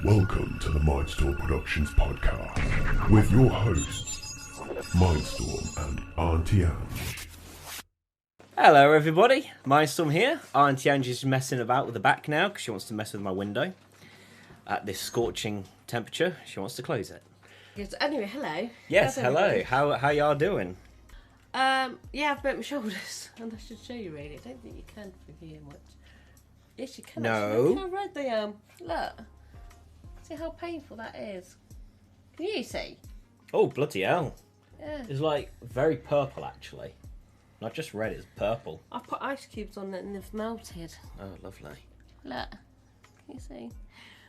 Welcome to the Mindstorm Productions podcast with your hosts, Mindstorm and Auntie Ange. Hello everybody, Mindstorm here. Auntie Ange is messing about with the back now because she wants to mess with my window. At this scorching temperature, she wants to close it. Yes, anyway, hello. Yes, How's hello. everybody? How y'all doing? Yeah, I've burnt my shoulders, and I should show you really. I don't think you can from here much. Yes, you can. No. Actually. Look how red they are. Look. See how painful that is. Can you see? Oh, bloody hell. Yeah. It's like very purple actually. Not just red, it's purple. I put ice cubes on it and they've melted. Oh, lovely. Look. Can you see?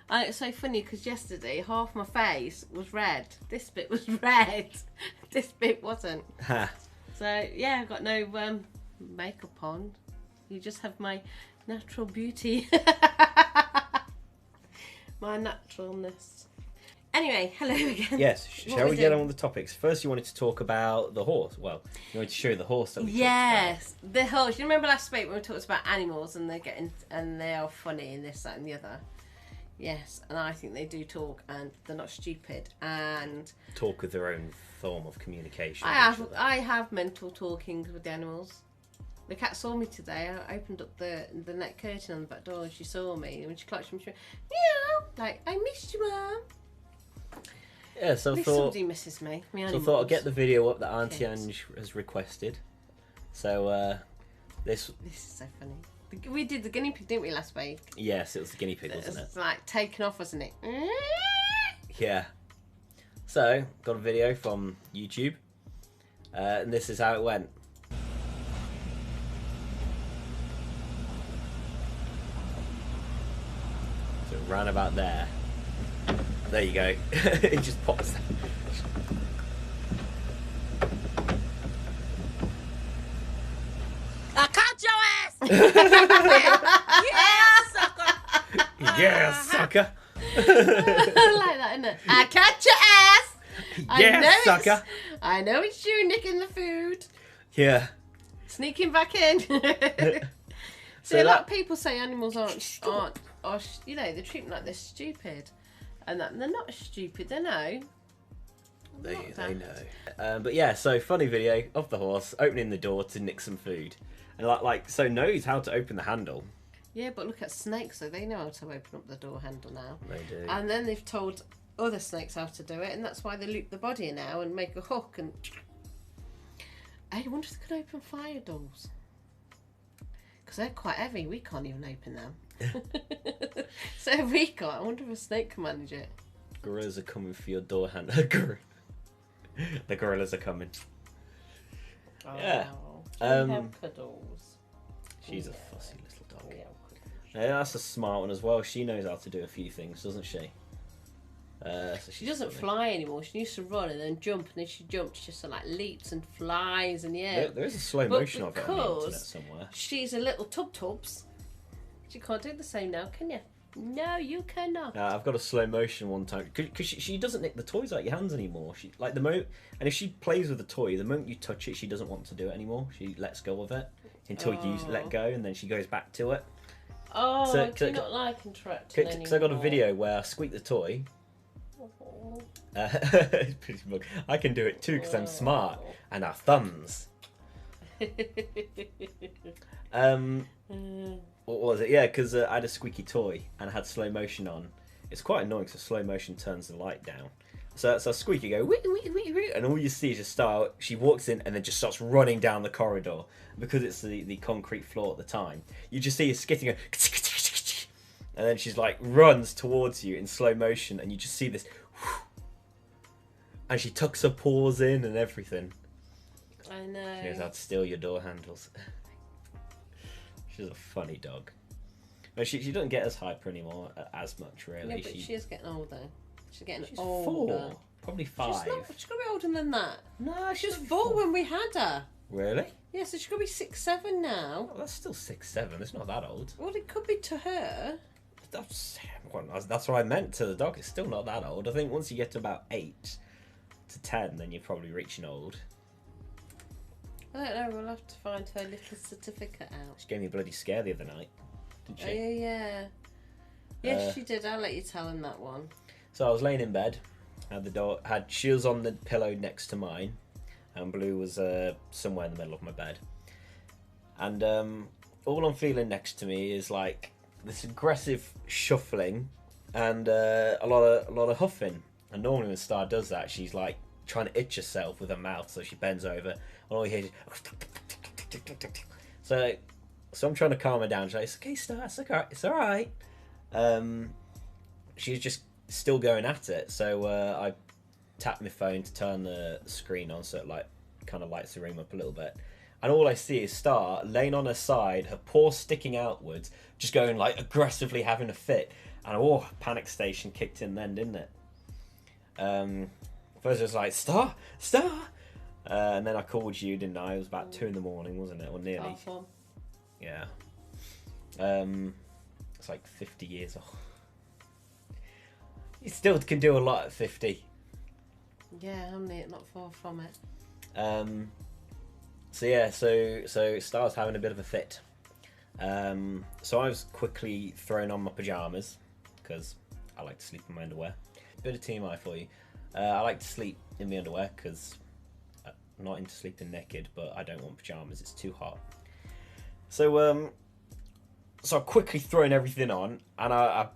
And it's so funny because yesterday half my face was red. This bit was red. This bit wasn't. Ha. So yeah, I've got no makeup on. You just have my natural beauty. My naturalness. Anyway, hello again. Yes, What shall we get doing? on with the topics? First you wanted to talk about the horse. Well, you wanted to show the horse that we Yes, the horse. You remember last week when we talked about animals and they are funny and this, that and the other? Yes, and I think they do talk and they're not stupid. And talk with their own form of communication. I have mental talkings with the animals. The cat saw me today. I opened up the net curtain on the back door and she saw me. And when she clutched me, she went, meow, like, I missed you, Mum. Yeah, so At I least thought, somebody misses me. so I thought I'd get the video up that Auntie Kids. Ange has requested. So, this... This is so funny. We did the guinea pig, didn't we, last week? Yes, it was the guinea pig, wasn't it? It's like taken off, wasn't it? Yeah. So, got a video from YouTube. And this is how it went. So it ran about there. There you go. It just pops. I caught your ass! Yeah, sucker! Yeah, sucker! I like that, isn't it? I caught your ass! Yeah, sucker! I know it's you nicking the food. Yeah. Sneaking back in. So a lot that- of people say animals are, you know, they treat them like they're stupid. And that they're not stupid, they know. They Not know. But yeah, so funny video of the horse opening the door to nick some food. And like so knows how to open the handle. Yeah, but look at snakes, though. They know how to open up the door handle now. They do. And then they've told other snakes how to do it, and that's why they loop the body now and make a hook. And I wonder if they could open fire doors. Because they're quite heavy. We can't even open them. So if we can't, I wonder if a snake can manage it. Gorillas are coming for your door handle. The gorillas are coming. Yeah. Oh, we have cuddles. She's a Yeah. fussy little dog. We have cuddles. Yeah, that's a smart one as well. She knows how to do a few things, doesn't she? So She doesn't fly anymore. She used to run and then jump, and then she jumps. She just like leaps and flies, and yeah. There is a slow But motion of it on the internet because somewhere. She's a little tubs. She can't do the same now, can you? No, you cannot. I've got a slow motion one time because she doesn't nick the toys out your hands anymore. She like the moment, and if she plays with the toy, the moment you touch it, she doesn't want to do it anymore. She lets go of it until you let go, and then she goes back to it. Oh, So- I do not like interacting anymore. Because I got a video where I squeak the toy. Oh. Pitybug. I can do it too because I'm smart and our thumbs. What was it? Yeah, because I had a squeaky toy and I had slow motion on. It's quite annoying because slow motion turns the light down. So I squeak, you go, wee, wee, wee, wee, and all you see is just start. She walks in and then just starts running down the corridor because it's the concrete floor at the time. You just see her skitting, and then she's like runs towards you in slow motion, and you just see this, and she tucks her paws in and everything. I know. She knows how to steal your door handles. She's a funny dog. No, she doesn't get as hyper anymore as much, really. Yeah, but she is getting older. She's getting She's older. 4, probably 5. She's not. She's gonna be older than that. No, She was 4 when we had her. Really? Yeah, so she's gonna be 6, 7 now. Well, that's still 6, 7. It's not that old. Well, it could be to her. That's what I meant to the dog. It's still not that old. I think once you get to about 8 to 10, then you're probably reaching old. I don't know. We'll have to find her little certificate out. She gave me a bloody scare the other night, didn't Oh she? yeah. Yes, she did. I'll let you tell him that one. So I was laying in bed, she was on the pillow next to mine, and Blue was somewhere in the middle of my bed. And all I'm feeling next to me is like this aggressive shuffling and a lot of huffing. And normally when Star does that, she's like trying to itch herself with her mouth, so she bends over, and all you hear is so I'm trying to calm her down. She's like, "It's okay, Star. It's all right." She's just still going at it. So I tapped my phone to turn the screen on, so it like kind of lights the room up a little bit. And all I see is Star laying on her side, her paw sticking outwards, just going like aggressively having a fit. And panic station kicked in then, didn't it? First it was like, Star! And then I called you, didn't I? It was about 2 a.m, wasn't it? Or nearly. Awful. Yeah. It's like 50 years old. You still can do a lot at 50. Yeah, I'm not far from it. So Star's having a bit of a fit. So I was quickly throwing on my pyjamas because I like to sleep in my underwear. Bit of TMI for you. I like to sleep in my underwear because I'm not into sleeping naked, but I don't want pyjamas. It's too hot. So I'm quickly throwing everything on, and I'm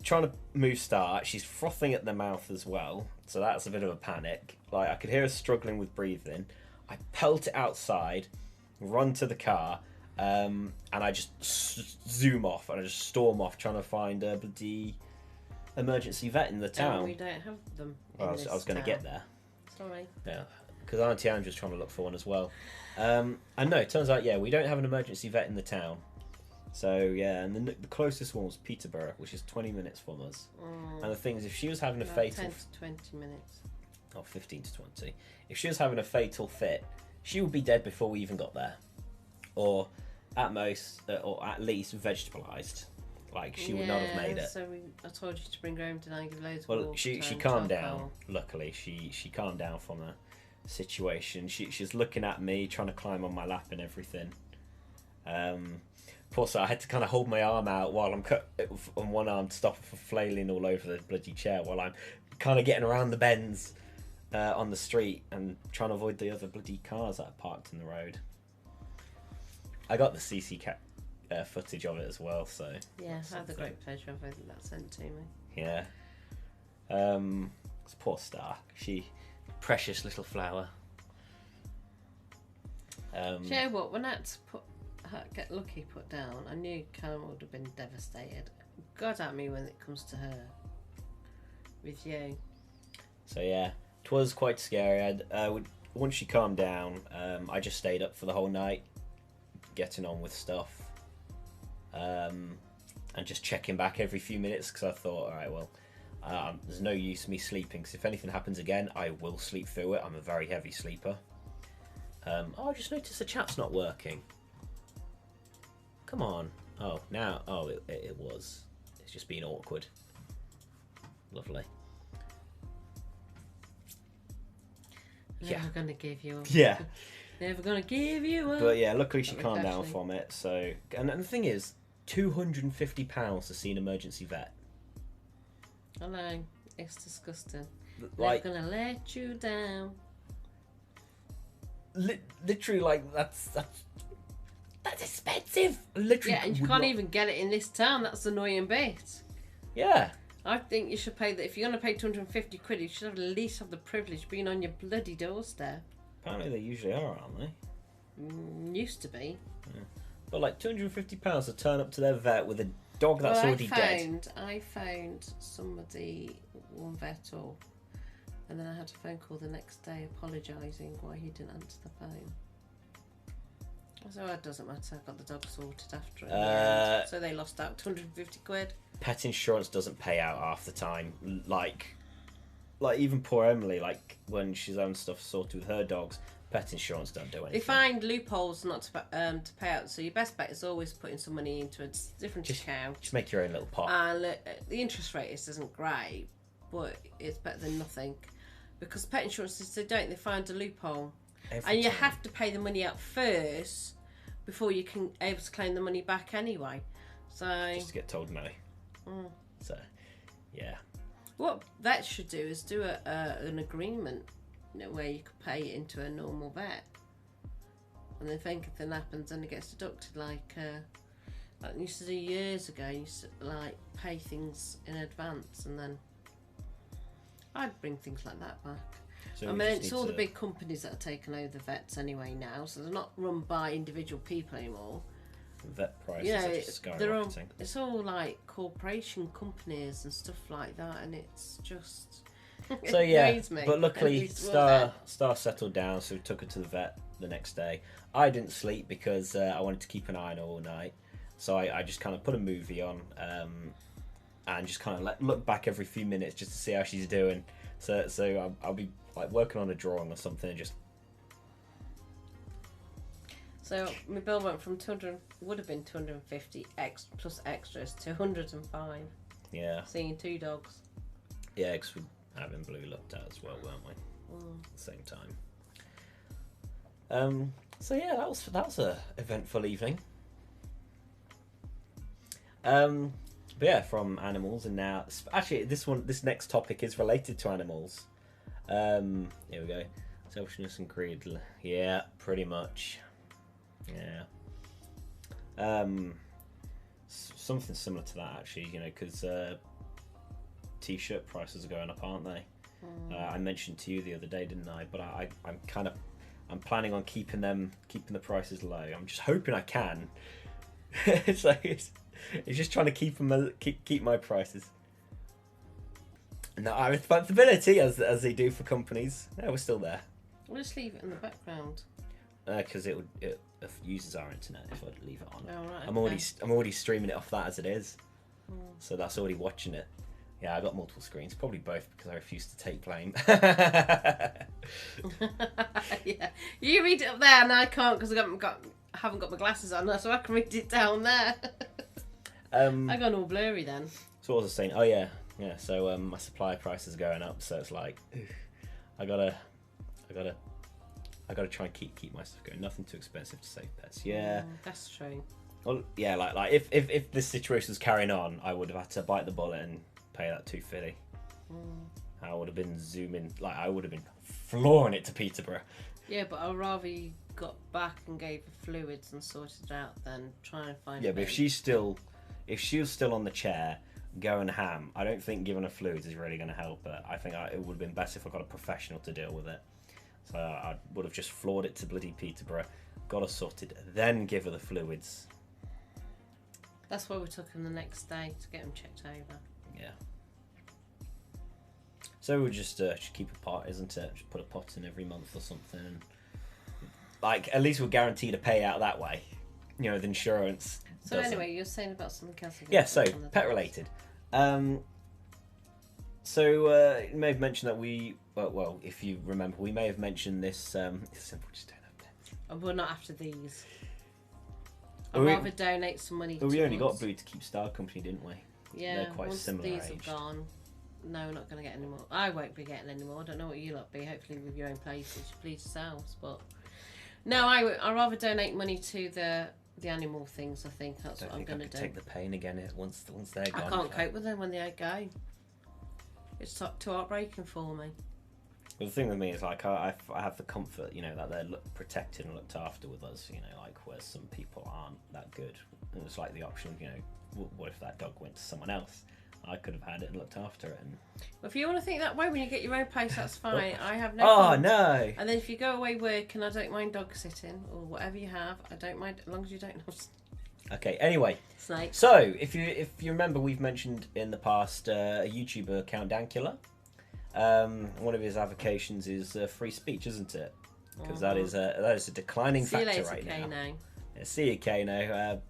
trying to move Star. She's frothing at the mouth as well, so that's a bit of a panic. Like I could hear her struggling with breathing. I pelt it outside, run to the car, and I just zoom off, and I just storm off trying to find a bloody emergency vet in the town. We don't have them. I was going to get there. Sorry. Yeah, because Auntie Ange was trying to look for one as well. And no, it turns out, we don't have an emergency vet in the town. So, yeah, and the closest one was Peterborough, which is 20 minutes from us. And the thing is, if she was having a fatal... 10 to 20 minutes. Oh, 15 to 20. If she was having a fatal fit, she would be dead before we even got there. Or at most, or at least vegetabilised. Like, she would not have made it. So I told you to bring her home tonight and give loads of Well, water, she calmed down, luckily. She calmed down from the situation. She's looking at me, trying to climb on my lap and everything. Plus, I had to kind of hold my arm out while I'm on one arm to stop her from flailing all over the bloody chair while I'm kind of getting around the bends on the street and trying to avoid the other bloody cars that are parked in the road. I got the CC footage of it as well, so... Yeah, I had the great pleasure of having that sent to me. Yeah. It's poor Star. Precious little flower. Do you know what? When I had to get Lucky put down, I knew Callum would have been devastated. God at me when it comes to her. With you. So yeah, it was quite scary. Once she calmed down, I just stayed up for the whole night, getting on with stuff. And just checking back every few minutes because I thought, alright, well, there's no use me sleeping because if anything happens again, I will sleep through it. I'm a very heavy sleeper. I just noticed the chat's not working. Come on. Oh, now. Oh, it was. It's just being awkward. Lovely. Never gonna give you up. Yeah. Never gonna give you up. But yeah, luckily she calmed down from it. So, and the thing is, £250 to see an emergency vet. I know, it's disgusting. Like, They're gonna let you down. Literally, like that's expensive. Literally, Yeah, and you can't even get it in this town. That's the annoying bit. Yeah. I think you should pay that. If you're gonna pay 250 quid, you should have at least have the privilege of being on your bloody doorstep. Apparently, they usually are, aren't they? Used to be. Yeah. But like £250 to turn up to their vet with a dog that's already dead. I phoned somebody, one vet, and then I had a phone call the next day apologising why he didn't answer the phone. So it doesn't matter. I got the dog sorted after it. So they lost out 250 quid. Pet insurance doesn't pay out half the time. Like even poor Emily, like when she's having stuff sorted with her dogs, pet insurance don't do anything. They find loopholes not to pay out. So your best bet is always putting some money into a different account. Just make your own little pot. And the interest rate isn't great, but it's better than nothing. Because pet insurances, they find a loophole. And you have to pay the money out first before you can able to claim the money back anyway. So just to get told no. So, yeah. What vets should do is do an agreement, where you could pay it into a normal vet, and if anything happens, then it gets deducted. Like I used to do years ago. You used to, like, pay things in advance, and then I'd bring things like that back. So I mean, it's all the big companies that are taking over the vets anyway now, so they're not run by individual people anymore. Vet prices are just skyrocketing. It's all like corporation companies and stuff like that, and it's just. So yeah, annoys me. but luckily Star settled down, so we took her to the vet the next day. I didn't sleep because I wanted to keep an eye on her all night, so I just kind of put a movie on and just kind of look back every few minutes just to see how she's doing. So I'll be like working on a drawing or something and just. So my bill went from 200, would have been 250 plus extras to 105. Yeah. Seeing 2 dogs. Yeah, because we're having Blue looked at as well, weren't we? At the same time. So yeah, that was a eventful evening. But yeah, from animals, and now actually this next topic is related to animals. Here we go. Selfishness and greed. Yeah, pretty much. Yeah. Something similar to that, actually, because t-shirt prices are going up, aren't they? I mentioned to you the other day, didn't I? But I'm planning on keeping the prices low. I'm just hoping I can. It's just trying to keep my prices. Not our responsibility, as they do for companies. No, we're still there. We'll just leave it in the background. Because it uses our internet if I leave it on. Oh, right, I'm already streaming it off that as it is, so that's already watching it. Yeah, I got multiple screens, probably both because I refuse to take blame. Yeah, you read it up there, and I can't because I haven't got my glasses on, so I can read it down there. I got all blurry then. So what was I saying? Oh yeah. So my supply prices are going up, so it's like, I gotta try and keep my stuff going. Nothing too expensive to save pets. Yeah, that's true. Well, yeah, like if this situation was carrying on, I would have had to bite the bullet and pay that $250. I would have been zooming, like I would have been flooring it to Peterborough. Yeah, but I'd rather you got back and gave her fluids and sorted it out than trying to find. Yeah, but if she was still on the chair going ham, I don't think giving her fluids is really going to help her. I think it would have been better if I got a professional to deal with it. So I would have just floored it to bloody Peterborough, got her sorted, then give her the fluids. That's why we took him the next day to get him checked over. Yeah. So we'll just keep a pot, isn't it? Just put a pot in every month or something. And, like, at least we're guaranteed a payout that way. The insurance. So anyway, you're saying about something else. Yeah, so pet related. So you may have mentioned that well, if you remember, we may have mentioned this. It's simple, just don't have pets. And we're not after these. I'd rather donate some money. But we only got Boo to keep Star Company, didn't we? Yeah, they're quite once similar these aged. have gone, no, we're not going to get any more. I won't be getting any more. I don't know what you lot be. Hopefully with your own places, please yourselves. But no, I'd rather donate money to the animal things. I think that's what I'm going to do. Take the pain again once they're gone. I can't cope with them when they go. It's too heartbreaking for me. Well, the thing with me is like I have the comfort, that they're protected and looked after with us. Like where some people aren't that good. And it's like the option, what if that dog went to someone else? I could have had it and looked after it. And if you want to think that way when you get your own place, that's fine. I have no. Oh problem. no! And then if you go away working, I don't mind dog sitting or whatever you have. I don't mind as long as you don't have. Okay. Anyway, snakes. So if you remember, we've mentioned in the past a YouTuber, Count Dankula. One of his avocations is free speech, isn't it? Because that is a declining factor right now. Yeah, see you, Caino.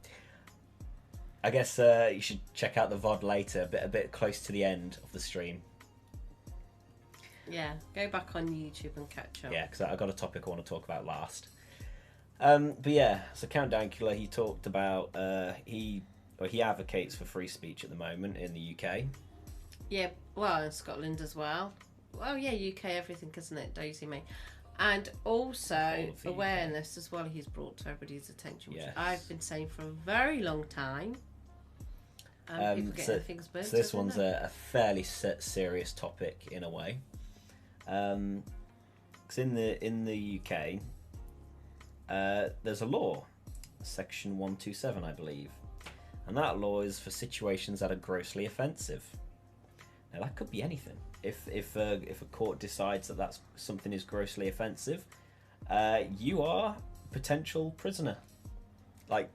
I guess you should check out the VOD later, a bit close to the end of the stream. Yeah, go back on YouTube and catch up. Yeah, because I got a topic I want to talk about last. But yeah, so Count Dankula, he talked about he advocates for free speech at the moment in the UK. Yeah, well, in Scotland as well. Well, yeah, UK everything, isn't it, Daisy me? And also awareness as well. He's brought to everybody's attention, which I've been saying for a very long time. People getting things burnt. So this one's a fairly serious topic in a way. Because in the UK, there's a law, Section 127, I believe, and that law is for situations that are grossly offensive. Now that could be anything. If a court decides that something is grossly offensive, you are a potential prisoner. Like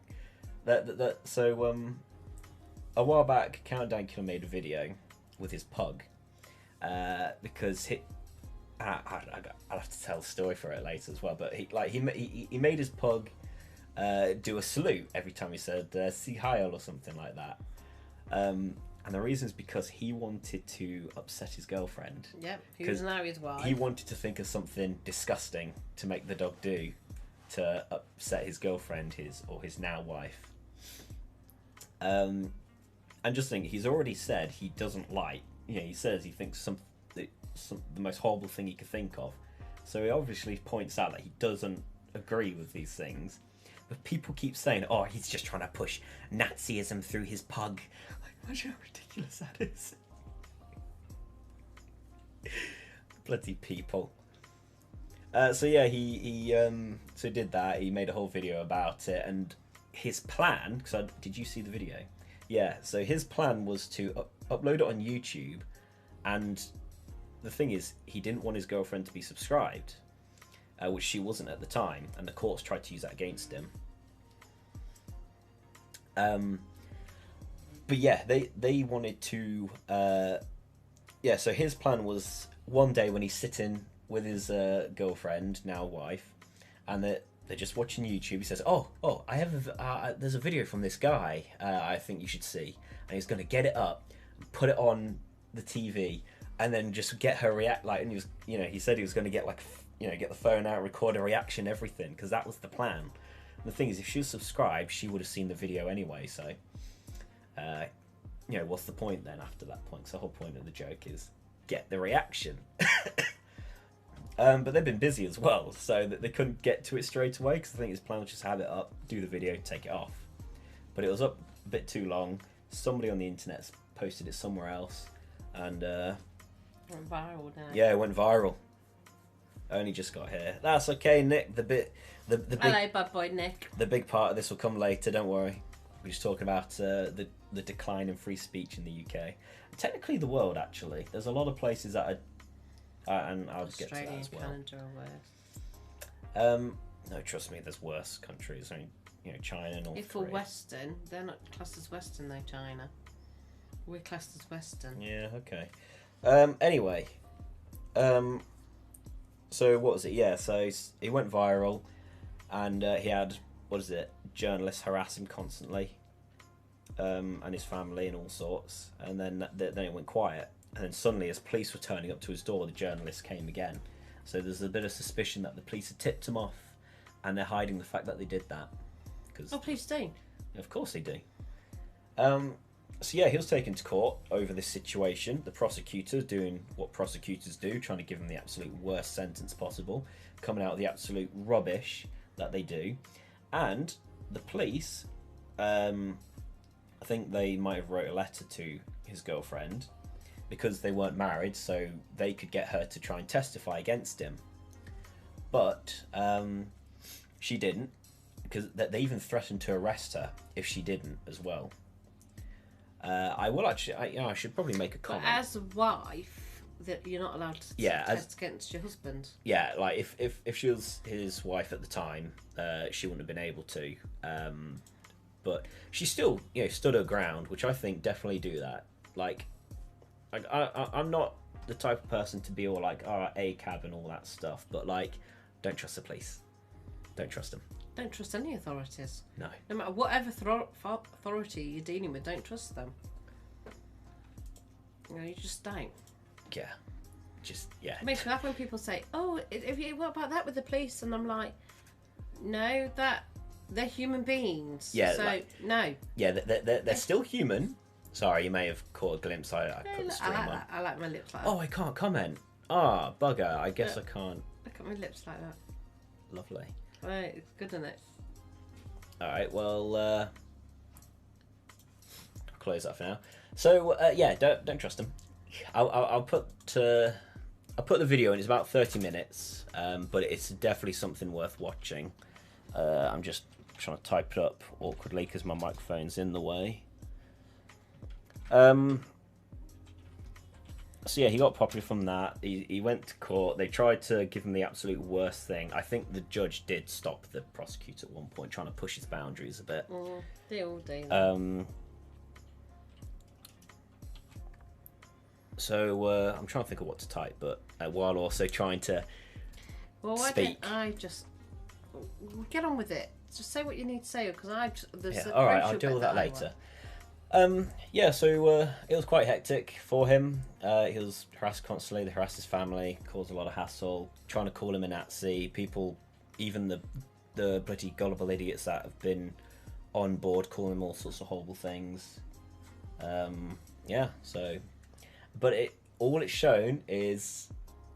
that. So a while back, Count Dankula made a video with his pug because I'll have to tell the story for it later as well. But he made his pug do a salute every time he said "Si Heil" or something like that. And the reason is because he wanted to upset his girlfriend. Yep, who's now his wife. He wanted to think of something disgusting to make the dog do to upset his girlfriend, his now wife. And just think, he's already said he doesn't like. He says he thinks the most horrible thing he could think of. So he obviously points out that he doesn't agree with these things. But people keep saying, "Oh, he's just trying to push Nazism through his pug." Imagine how ridiculous that is. Bloody people. So yeah, he did that. He made a whole video about it, and his plan. Did you see the video? Yeah. So his plan was to upload it on YouTube, and the thing is, he didn't want his girlfriend to be subscribed, which she wasn't at the time, and the courts tried to use that against him. But yeah, they wanted to. So his plan was one day when he's sitting with his girlfriend, now wife, and they're just watching YouTube. He says, "Oh, I have there's a video from this guy. I think you should see." And he's going to get it up, put it on the TV, and then just get her react. And he was, he said he was going to get get the phone out, record a reaction, everything, because that was the plan. And the thing is, if she was subscribed, she would have seen the video anyway. So. What's the point then after that point? Because the whole point of the joke is get the reaction. But they've been busy as well, so that they couldn't get to it straight away, because I think his plan was just have it up, do the video, take it off. But it was up a bit too long. Somebody on the internet posted it somewhere else, and went viral now. Yeah, it went viral. Only just got here. That's okay, Nick. The big hello, bad boy Nick. The big part of this will come later. Don't worry. We're just talking about the decline in free speech in the UK. Technically, the world, actually. There's a lot of places that are... and I'll get to that as well. Canada are worse. No, trust me, there's worse countries. I mean, China, North If Korea. we're Western, they're not classed as Western, though, China. We're classed as Western. Yeah, okay. Anyway. So, what was it? Yeah, so he went viral, and he had... journalists harass him constantly, and his family and all sorts, and then it went quiet, and then suddenly as police were turning up to his door, the journalists came again. So there's a bit of suspicion that the police had tipped him off, and they're hiding the fact that they did that. Police do. Of course they do. So yeah, he was taken to court over this situation. The prosecutor doing what prosecutors do, trying to give him the absolute worst sentence possible, coming out with the absolute rubbish that they do. And the police, I think they might have wrote a letter to his girlfriend because they weren't married, so they could get her to try and testify against him. But she didn't, because they even threatened to arrest her if she didn't as well. I should probably make a comment. But as a wife, that you're not allowed to test against your husband. Yeah, like if she was his wife at the time, she wouldn't have been able to. But she still, stood her ground, which I think definitely do that. Like, I'm not the type of person to be all like, ACAB and all that stuff, but like, don't trust the police. Don't trust them. Don't trust any authorities. No. No matter whatever authority you're dealing with, don't trust them. You just don't. Yeah. It makes me laugh when people say, what about that with the police? And I'm like, no, they're human beings. Yeah. So, no. Yeah, they're still human. Sorry, you may have caught a glimpse. I put the stream on. I like my lips like that. Oh, I can't comment. Bugger. I guess I can't. Look at my lips like that. Lovely. Right, it's good, isn't it? Alright, well, close that for now. So yeah, don't trust him. I'll put the video in. It's about 30 minutes, but it's definitely something worth watching. I'm just trying to type it up awkwardly because my microphone's in the way. So yeah, he got popular from that. He went to court. They tried to give him the absolute worst thing. I think the judge did stop the prosecutor at one point, trying to push his boundaries a bit. They all do. So I'm trying to think of what to type, but while also trying to why speak. don't I just get on with it? Just say what you need to say, because all right, I'll deal with that later. Yeah, so it was quite hectic for him. He was harassed constantly, they harassed his family, caused a lot of hassle, trying to call him a Nazi. People, even the bloody gullible idiots that have been on board, calling him all sorts of horrible things. Yeah, so... But all it's shown is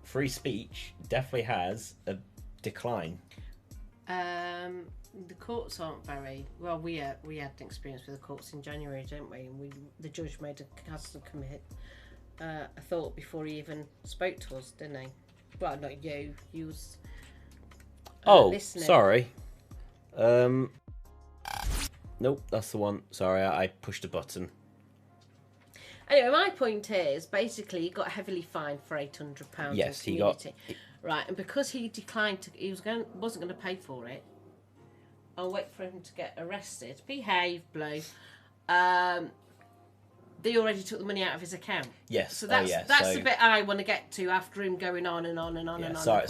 free speech definitely has a decline. The courts aren't very well. We had an experience with the courts in January, didn't we? And the judge has to commit a thought before he even spoke to us, didn't he? Well, not you. You was listening. Sorry. Nope, that's the one. Sorry, I pushed a button. Anyway, my point is, basically, he got heavily fined for £800. Yes, in community. Right, and because he declined to, wasn't going to pay for it. I'll wait for him to get arrested. Behave, blow. They already took the money out of his account. Yes. So that's the bit I want to get to after him going on and on and on and on. So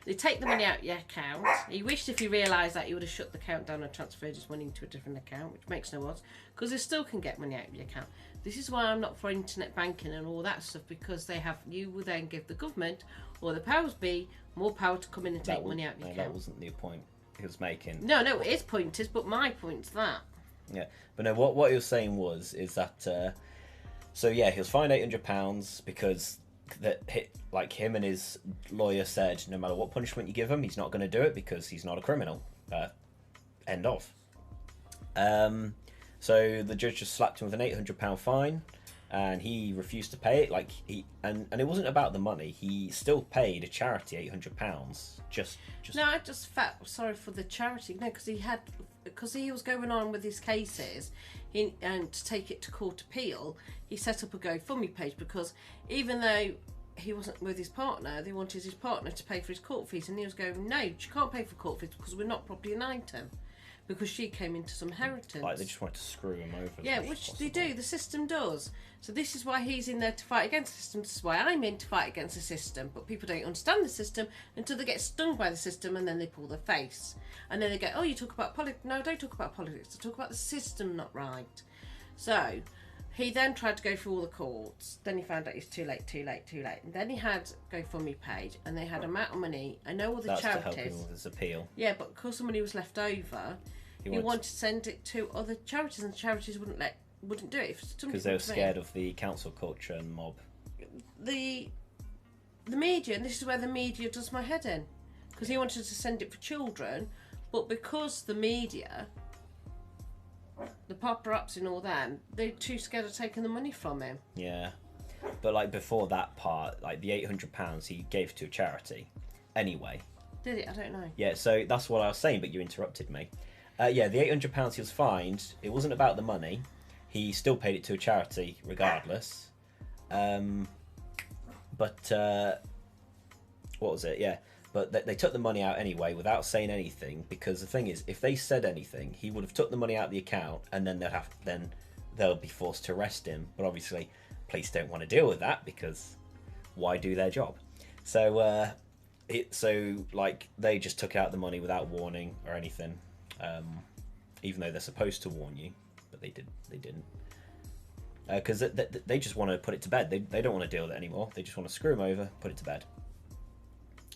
they take the money out of your account. He wished if he realised that he would have shut the account down and transferred his money into a different account, which makes no odds, because they still can get money out of your account. This is why I'm not for internet banking and all that stuff, because you will then give the government or the powers be more power to come in and take money out of your account. That wasn't the point he was making. No, his point is, but my point's that. Yeah, but no, what he was saying is that so yeah, he was fined £800 because him and his lawyer said no matter what punishment you give him, he's not going to do it because he's not a criminal. End of. So the judge just slapped him with an £800 fine, and he refused to pay it. And it wasn't about the money. He still paid a charity £800. No, I just felt sorry for the charity. No, because he was going on with his cases, and to take it to court appeal, he set up a GoFundMe page, because even though he wasn't with his partner, they wanted his partner to pay for his court fees, and he was going, no, she can't pay for court fees because we're not property an item. Because she came into some inheritance. They just wanted to screw him over. Yeah, which they do. The system does. So this is why he's in there to fight against the system. This is why I'm in to fight against the system. But people don't understand the system until they get stung by the system, and then they pull their face. And then they go, oh, you talk about politics. No, don't talk about politics. I talk about the system not right. So he then tried to go through all the courts. Then he found out it's too late. And then he had GoFundMe page, and they had amount of money. I know all the charities. That's to help him with his appeal. Yeah, but because the money was left over, he wanted to send it to other charities, and the charities wouldn't do it because they were scared of the council culture and mob. The media, and this is where the media does my head in, because he wanted to send it for children, but because the media, the paparazzi and all them, they're too scared of taking the money from him. Yeah, but before that part, the £800 he gave to a charity anyway. Did it? I don't know. Yeah, so that's what I was saying, but you interrupted me. Yeah, the £800 he was fined, it wasn't about the money. He still paid it to a charity regardless. But what was it? Yeah, but they took the money out anyway without saying anything, because the thing is, if they said anything, he would have took the money out of the account, and then they'll be forced to arrest him. But obviously, police don't want to deal with that, because why do their job? So they just took out the money without warning or anything. Even though they're supposed to warn you, but they didn't, because they just want to put it to bed. They don't want to deal with it anymore. They just want to screw him over, put it to bed.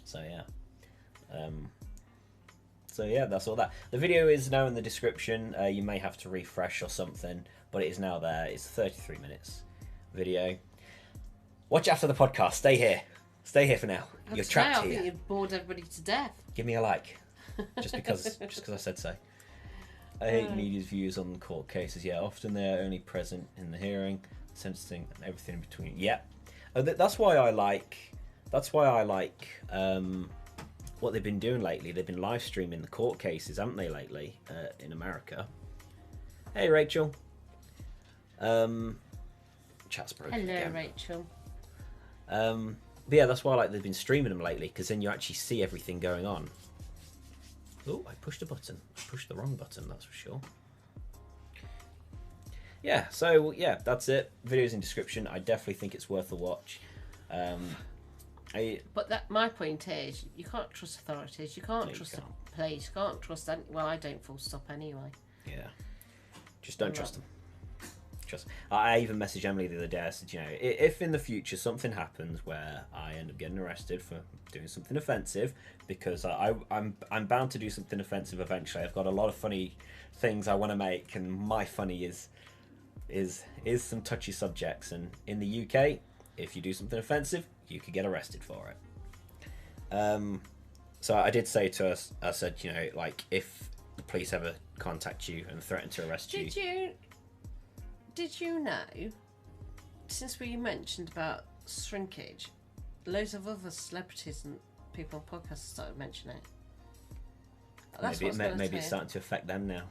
So yeah, that's all that. The video is now in the description. You may have to refresh or something, but it is now there. It's 33 minutes video. Watch after the podcast. Stay here for now. You're trapped here. I think you've bored everybody to death. Give me a like. Just because I said so. I hate media's views on court cases. Yeah, often they are only present in the hearing, sentencing, and everything in between. Yeah, that's why I like. That's why I like what they've been doing lately. They've been live streaming the court cases, haven't they, lately in America? Hey, Rachel. Chat's broken. Hello, again. Rachel. But yeah, that's why they've been streaming them lately, because then you actually see everything going on. Oh, I pushed a button. I pushed the wrong button, that's for sure. Yeah, so yeah, that's it. Video's in description. I definitely think it's worth a watch. But my point is, you can't trust authorities. You can't trust the police. You can't trust any. Well, I don't full stop anyway. Yeah, just don't trust them. I even messaged Emily the other day. I said, if in the future something happens where I end up getting arrested for doing something offensive, because I'm bound to do something offensive eventually. I've got a lot of funny things I want to make, and my funny is some touchy subjects. And in the UK, if you do something offensive, you could get arrested for it. So I did say to us, I said, if the police ever contact you and threaten to arrest you. Did you know, since we mentioned about shrinkage, loads of other celebrities and people on podcasts started mentioning it? Maybe it's starting to affect them now.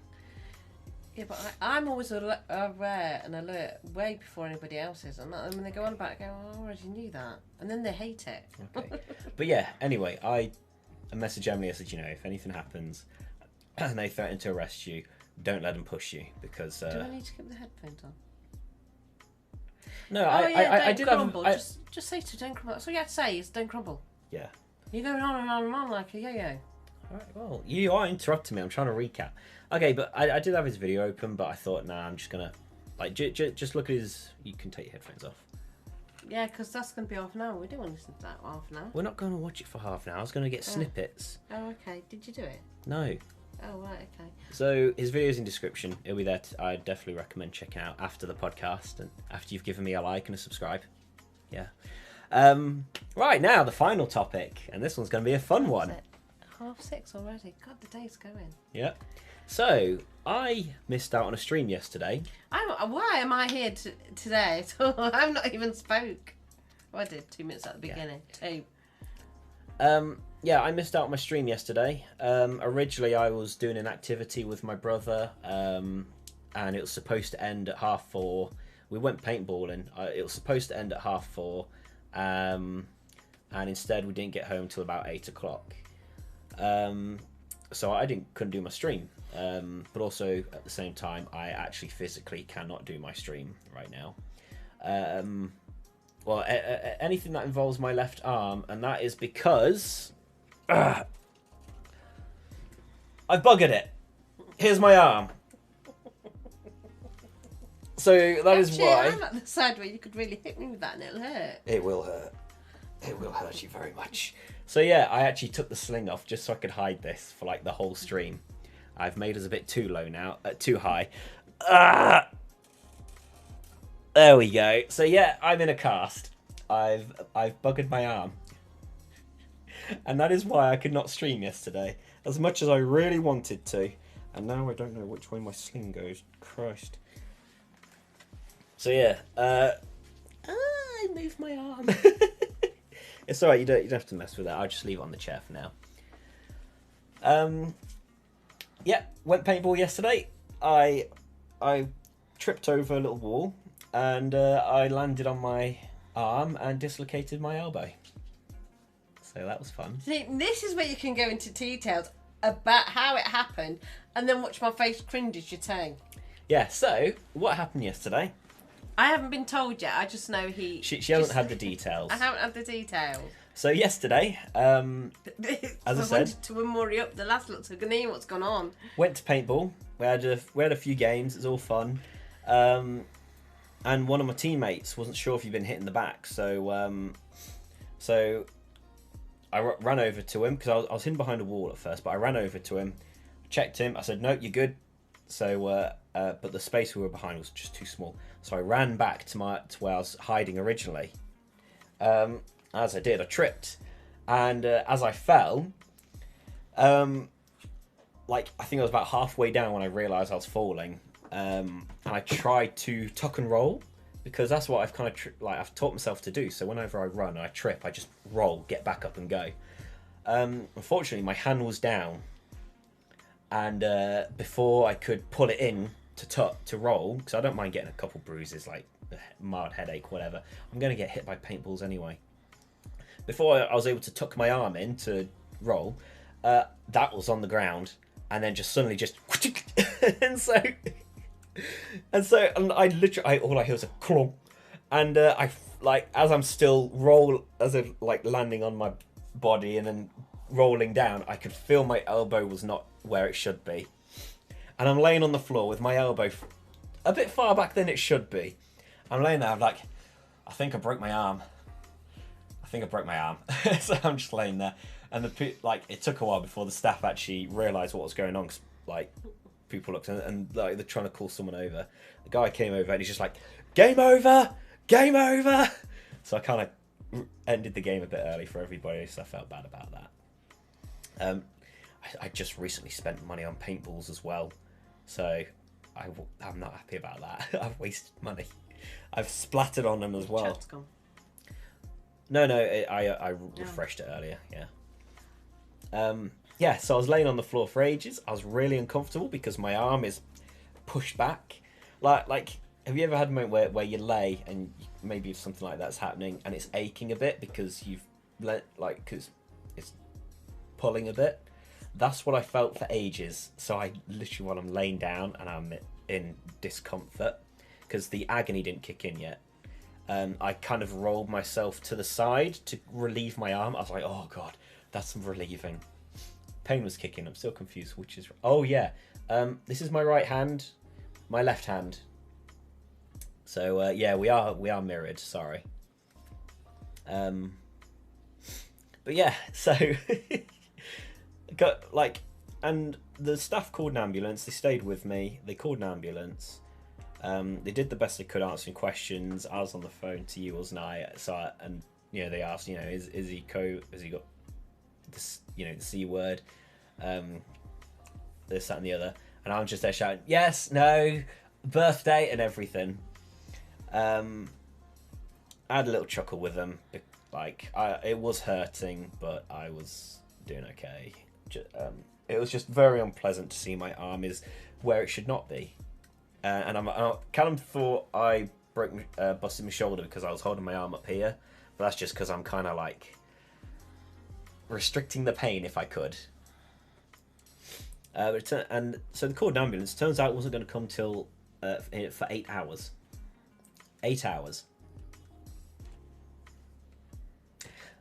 Yeah, but I'm always aware and alert way before anybody else is. And when they go on about it, I go, I already knew that. And then they hate it. Okay. But yeah, anyway, I messaged Emily. I said, if anything happens and they threaten to arrest you, don't let them push you, because... Do I need to keep the headphones on? No, I did crumble. have... Just say to don't crumble. That's all you have to say is don't crumble. Yeah. You're going on and on and on like a yo-yo. Alright, well, you are interrupting me. I'm trying to recap. Okay, but I did have his video open, but I thought, nah, I'm just going to... just look at his... You can take your headphones off. Yeah, because that's going to be half an hour. We don't want to listen to that for half an hour. We're not going to watch it for half an hour. I was going to get snippets. Oh, okay. Did you do it? No. Oh, right, okay. So his video's in description. It'll be there. I definitely recommend checking out after the podcast and after you've given me a like and a subscribe. Yeah. Right, now the final topic, and this one's going to be a fun one. 6:30 already. God, the day's going. Yeah. So I missed out on a stream yesterday. Why am I here today at all? I've not even spoke. Well, I did 2 minutes at the beginning. Yeah. 2. Yeah, I missed out on my stream yesterday. Originally, I was doing an activity with my brother, and it was supposed to end at 4:30. We went paintballing. It was supposed to end at 4:30, and instead we didn't get home till about 8:00. So I couldn't do my stream. But also at the same time, I actually physically cannot do my stream right now. Well, anything that involves my left arm, and that is because I've buggered it. Here's my arm. So that is why. I'm at the side where you could really hit me with that and it'll hurt. It will hurt. It will hurt you very much. So yeah, I actually took the sling off just so I could hide this for the whole stream. I've made us a bit too low now, too high. There we go. So yeah, I'm in a cast. I've buggered my arm. And that is why I could not stream yesterday, as much as I really wanted to. And now I don't know which way my sling goes. Christ. So yeah, I moved my arm. It's alright, you don't have to mess with that. I'll just leave it on the chair for now. Yeah, went paintball yesterday. I tripped over a little wall and I landed on my arm and dislocated my elbow. So that was fun. See, this is where you can go into details about how it happened and then watch my face cringe as you tell. Yeah, so what happened yesterday? I haven't been told yet. I just know She hasn't had the details. I haven't had the details. So yesterday, as I said, wanted to worry up the last little agony. What's gone on? Went to paintball. We had a few games. It was all fun. And one of my teammates wasn't sure if he'd been hit in the back, so I ran over to him because I was hidden behind a wall at first. But I ran over to him, checked him. I said, "No, you're good." So, but the space we were behind was just too small. So I ran back to where I was hiding originally. As I did, I tripped, and as I fell, like, I think I was about halfway down when I realised I was falling. And I tried to tuck and roll, because that's what I've kind of I've taught myself to do. So whenever I run and I trip, I just roll, get back up and go. Unfortunately, my hand was down, and before I could pull it in to roll, because I don't mind getting a couple bruises, like a mild headache, whatever. I'm going to get hit by paintballs anyway. Before I was able to tuck my arm in to roll, that was on the ground, and then just suddenly just and so I literally all I hear was a clunk, and I like, as I'm still landing on my body and then rolling down, I could feel my elbow was not where it should be, and I'm laying on the floor with my elbow a bit far back than it should be. I'm laying there, I'm like, I think I broke my arm. So I'm just laying there, and it took a while before the staff actually realised what was going on, because like, people looked and like, they're trying to call someone over. The guy came over and he's just like, game over. So I kind of ended the game a bit early for everybody, so I felt bad about that. I just recently spent money on paintballs as well, so I'm not happy about that. I've wasted money. I've splattered on them as well. Chat's gone. No, I refreshed it earlier, yeah. So I was laying on the floor for ages. I was really uncomfortable because my arm is pushed back. Like, have you ever had a moment where you lay and maybe something like that's happening and it's aching a bit because because it's pulling a bit? That's what I felt for ages. So I literally, while I'm laying down and I'm in discomfort because the agony didn't kick in yet, I kind of rolled myself to the side to relieve my arm. I was like, oh god, that's relieving. Pain was kicking. I'm still confused which is... Oh yeah, this is my right hand, my left hand. So yeah, we are mirrored, sorry. But yeah, so got and the staff called an ambulance. They stayed with me. They called an ambulance. They did the best they could answering questions. I was on the phone to you, wasn't I? So and they asked, is he has he got this, the C word, this, that and the other, and I'm just there shouting yes, no, birthday and everything. I had a little chuckle with them, it was hurting, but I was doing okay. It was just very unpleasant to see my arm is where it should not be. And Callum thought I busted my shoulder because I was holding my arm up here, but that's just because I'm kind of restricting the pain if I could. And so the called ambulance, turns out it wasn't going to come till for 8 hours. 8 hours.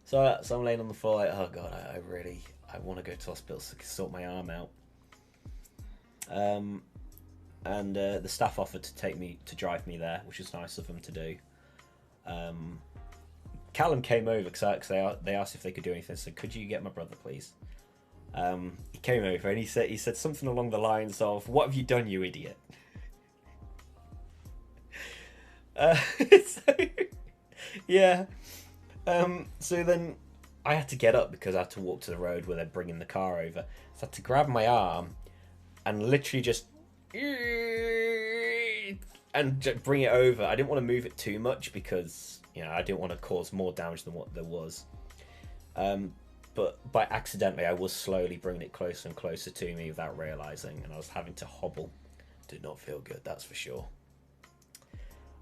So I'm laying on the floor like, oh god, I want to go to hospital to sort my arm out. And the staff offered to drive me there, which was nice of them to do. Callum came over because they asked if they could do anything. So could you get my brother, please? He came over and he said something along the lines of, "What have you done, you idiot?" So, yeah. So then I had to get up because I had to walk to the road where they're bringing the car over. So I had to grab my arm and literally just bring it over. I didn't want to move it too much because I didn't want to cause more damage than what there was. But by accidentally, I was slowly bringing it closer and closer to me without realizing, and I was having to hobble. Did not feel good, that's for sure.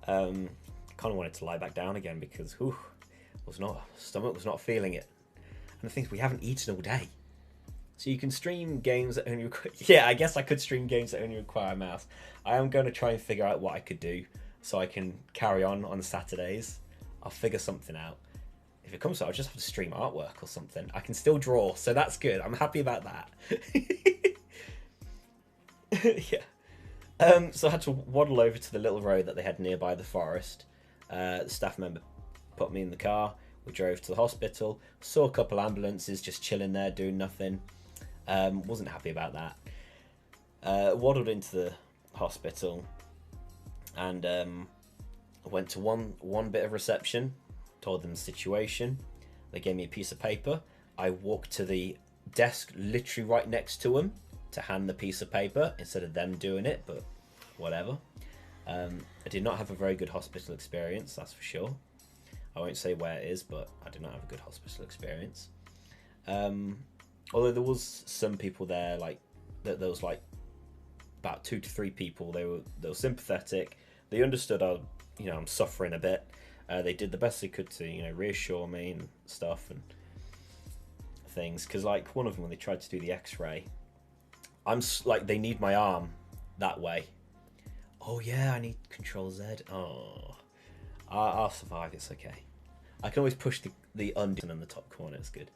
Kind of wanted to lie back down again because stomach was not feeling it. And the thing is, we haven't eaten all day. So you can stream games that only require... Yeah, I guess I could stream games that only require a mouse. I am going to try and figure out what I could do so I can carry on Saturdays. I'll figure something out. If it comes to it, I'll just have to stream artwork or something. I can still draw, so that's good. I'm happy about that. Yeah. So I had to waddle over to the little road that they had nearby the forest. The staff member put me in the car. We drove to the hospital. Saw a couple ambulances just chilling there, doing nothing. Wasn't happy about that. Waddled into the hospital and went to one bit of reception. Told them the situation. They gave me a piece of paper. I walked to the desk literally right next to them to hand the piece of paper instead of them doing it, but whatever. I did not have a very good hospital experience, that's for sure. I won't say where it is, but I did not have a good hospital experience. Although there was some people there, like there was like about 2 to 3 people. They were sympathetic. They understood I'm suffering a bit. They did the best they could to reassure me and stuff and things. Because like one of them, when they tried to do the X-ray, I'm like, they need my arm that way. Oh yeah, I need Control Z. Oh, I'll survive. It's okay. I can always push the undo in the top corner. It's good.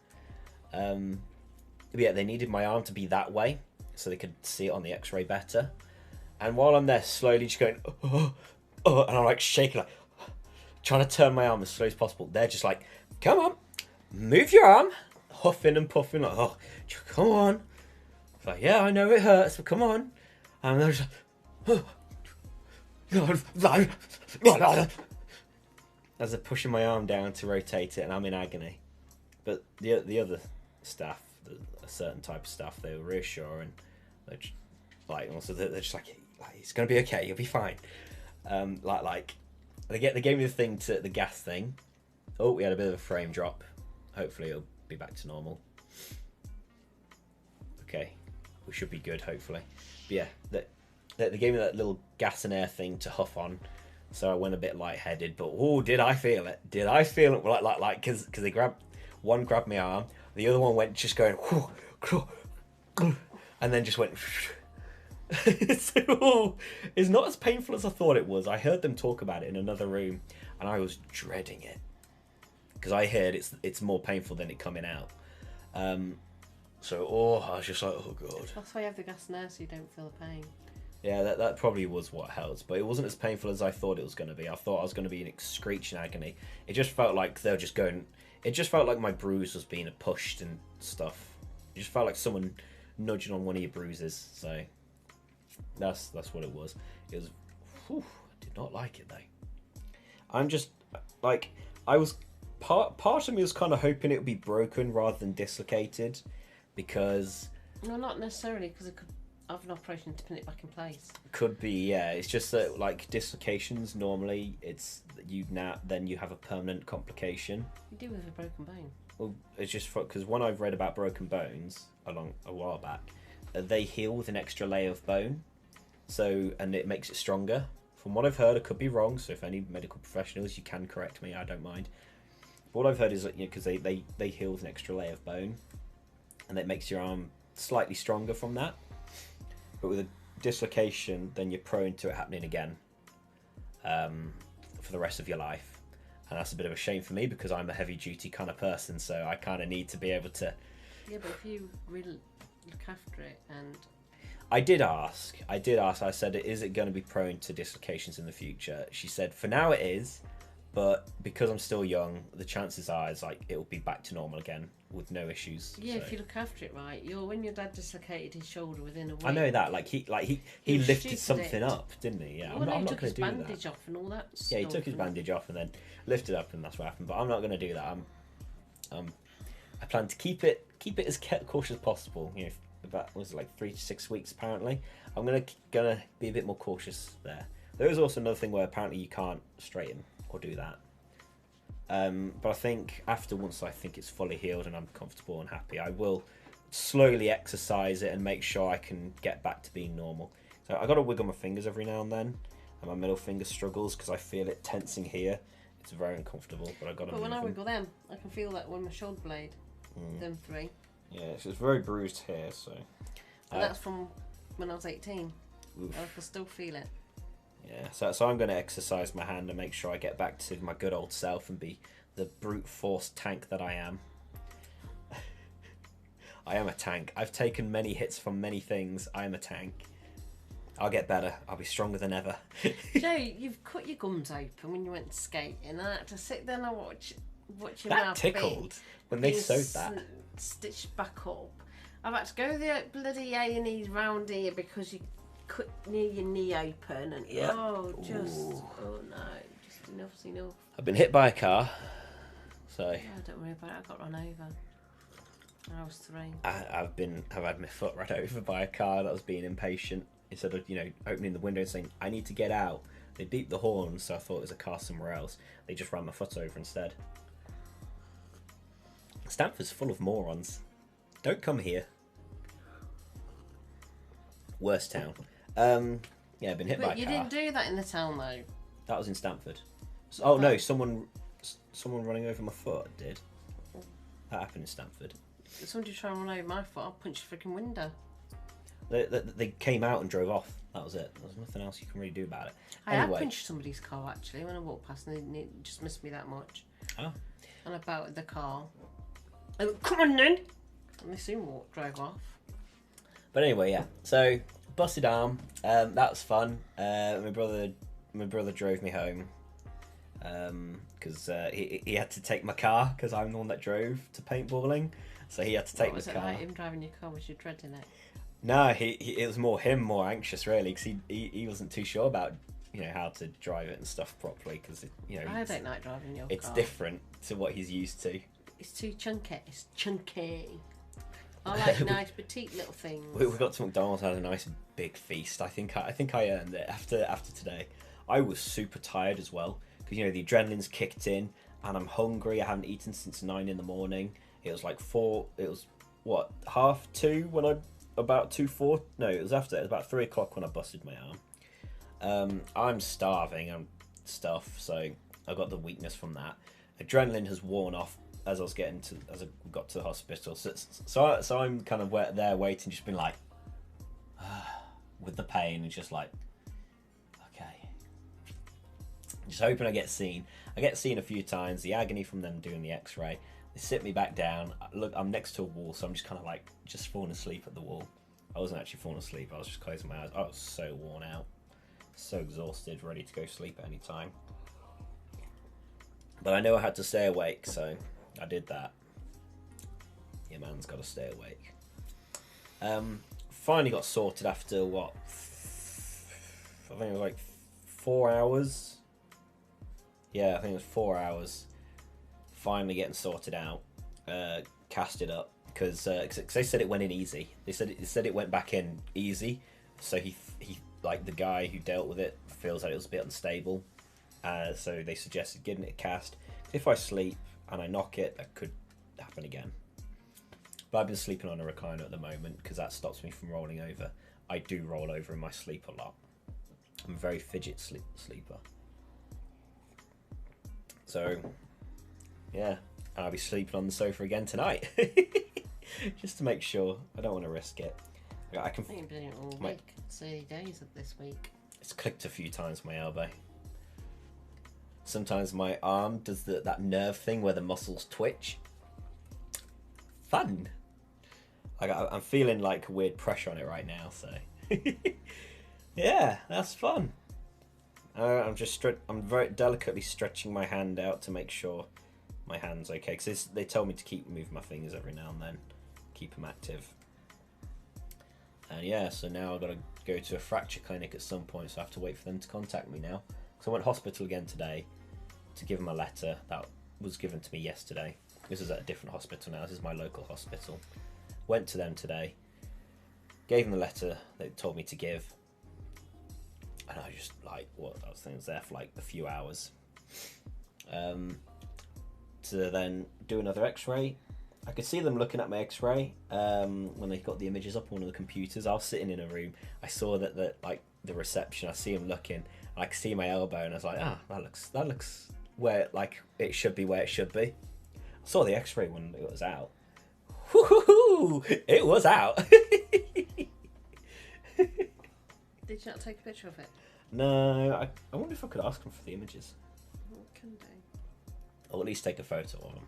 But yeah, they needed my arm to be that way so they could see it on the X-ray better. And while I'm there, slowly just going, and I'm like shaking, like trying to turn my arm as slow as possible. They're just like, come on, move your arm, huffing and puffing, like, oh, come on. It's like, yeah, I know it hurts, but come on. And they're just like, as they're pushing my arm down to rotate it, and I'm in agony. But the other staff, a certain type of staff, they were reassuring. They're just, like, also they're just like, it's gonna be okay, you'll be fine. Like they gave me the gas thing. Oh, we had a bit of a frame drop. Hopefully it'll be back to normal. Okay, we should be good, hopefully. But yeah, they gave me that little gas and air thing to huff on, so I went a bit lightheaded. But oh, did I feel it? Did I feel it? Like because they grabbed my arm, the other one went just going, and then just went. It's not as painful as I thought it was. I heard them talk about it in another room, and I was dreading it because I heard it's more painful than it coming out. So I was just like, oh god. That's why you have the gas and air, so you don't feel the pain. Yeah, that probably was what helped, but it wasn't as painful as I thought it was going to be. I thought I was going to be in screeching agony. It just felt like they were just going. It just felt like my bruise was being pushed and stuff. It just felt like someone nudging on one of your bruises. So that's what it was. It was. Whew, I did not like it though. I'm just like, I was part of me was kind of hoping it would be broken rather than dislocated, because. No, not necessarily, because it could have an operation to pin it back in place. Could be, yeah. It's just that like dislocations normally, it's then you have a permanent complication. You do with a broken bone. Well, it's just because when I've read about broken bones a while back, they heal with an extra layer of bone, and it makes it stronger. From what I've heard, I could be wrong. So if any medical professionals, you can correct me. I don't mind. But what I've heard is that because they heal with an extra layer of bone, and that makes your arm slightly stronger from that. But with a dislocation, then you're prone to it happening again for the rest of your life. And that's a bit of a shame for me because I'm a heavy-duty kind of person, so I kind of need to be able to... Yeah, but if you really look after it and... I did ask. I said, is it going to be prone to dislocations in the future? She said, for now it is, but because I'm still young, the chances are it will be back to normal again with no issues. Yeah, so. if you look after it right, when your dad dislocated his shoulder within a week. I know that. He lifted something up, didn't he? Yeah, well, I'm not going to do that. He took his bandage off and all that stuff. Yeah, he took his bandage off and then lifted up, and that's what happened. But I'm not going to do that. I plan to keep it as cautious as possible. About 3 to 6 weeks apparently. I'm gonna be a bit more cautious there. There is also another thing where apparently you can't straighten or do that. But I think once I think it's fully healed and I'm comfortable and happy, I will slowly exercise it and make sure I can get back to being normal. So I got to wiggle my fingers every now and then, and my middle finger struggles because I feel it tensing here. It's very uncomfortable, but I got to. But when I wiggle them, I can feel that when my shoulder blade, them three. Yeah, it's very bruised here, so. And that's from when I was 18. Oof. I can still feel it. Yeah, so I'm going to exercise my hand and make sure I get back to my good old self and be the brute force tank that I am. I am a tank. I've taken many hits from many things. I am a tank. I'll get better. I'll be stronger than ever. Joe, you've cut your gums open when you went skating, and I had to sit there and watch your that mouth tickled when they sewed that. Stitched back up. I've had to go the bloody A&E round here because you cut near your knee open, and oh no, just enough's enough. I've been hit by a car, so. Yeah, don't worry about it. I got run over. I was 3. I've had my foot run over by a car that was being impatient. Instead of opening the window and saying I need to get out, they beeped the horn, so I thought it was a car somewhere else. They just ran my foot over instead. Stamford's full of morons. Don't come here. Worst town. Yeah, I've been hit by a car. But you didn't do that in the town though. That was in Stamford. Oh no, someone running over my foot did. That happened in Stamford. Somebody tried to run over my foot. I'll punch the freaking window. They came out and drove off. That was it. There's nothing else you can really do about it. I have punched somebody's car actually when I walked past and they just missed me that much. Oh. And I bouted the car. I went, come on then! And they soon drove off. But anyway, yeah. So, busted arm. That was fun. My brother drove me home. Because he had to take my car because I'm the one that drove to paintballing. So he had to take the car. Was it like him driving your car? Was you dreading it? No, it was more anxious really, because he wasn't too sure about how to drive it and stuff properly, because I don't like driving your car. It's different to what he's used to. It's too chunky. It's chunky. I like nice petite little things. We got to McDonald's and had a nice big feast. I think I earned it after today. I was super tired as well because the adrenaline's kicked in and I'm hungry. I haven't eaten since 9 in the morning. It was like 4. It was what 2:30 when I. About 2:04. No, it was after. It was about 3 o'clock when I busted my arm. I'm starving and stuff, so I got the weakness from that. Adrenaline has worn off as I got to the hospital. So I'm kind of there waiting, just been like, with the pain, and just like, okay, just hoping I get seen. I get seen a few times. The agony from them doing the X-ray. They sit me back down. Look, I'm next to a wall, so I'm just kind of like just falling asleep at the wall. I wasn't actually falling asleep. I was just closing my eyes. I was so worn out, so exhausted, ready to go sleep at any time. But I know I had to stay awake, so I did that. Your man's got to stay awake. Finally got sorted after what? I think it was like 4 hours. Yeah, I think it was 4 hours. Finally getting sorted out, casted up, because they said it went in easy. They said it went back in easy, so he like the guy who dealt with it feels that it was a bit unstable, so they suggested giving it a cast. If I sleep and I knock it, that could happen again. But I've been sleeping on a recliner at the moment because that stops me from rolling over. I do roll over in my sleep a lot. I'm a very fidget sleeper. So. Yeah, I'll be sleeping on the sofa again tonight, just to make sure. I don't want to risk it. I can. You've been doing it all week. It's early days of this week. It's clicked a few times my elbow. Sometimes my arm does that nerve thing where the muscles twitch. Fun. I'm feeling like weird pressure on it right now, so yeah, that's fun. I'm very delicately stretching my hand out to make sure my hand's okay, because they tell me to keep moving my fingers every now and then, keep them active. And yeah, so now I've got to go to a fracture clinic at some point, so I have to wait for them to contact me now. So I went to hospital again today to give them a letter that was given to me yesterday. This is at a different hospital now. This is my local hospital. Went to them today, gave them the letter they told me to give, and I just like I was there for like a few hours. To then do another X-ray. I could see them looking at my X-ray when they got the images up on one of the computers. I was sitting in a room. I saw that the reception. I see them looking. I could see my elbow, and I was like, that looks where it should be where it should be. I saw the X-ray when it was out. Woo-hoo-hoo! It was out. Did you not take a picture of it? No. I wonder if I could ask them for the images. Can do. Or at least take a photo of them,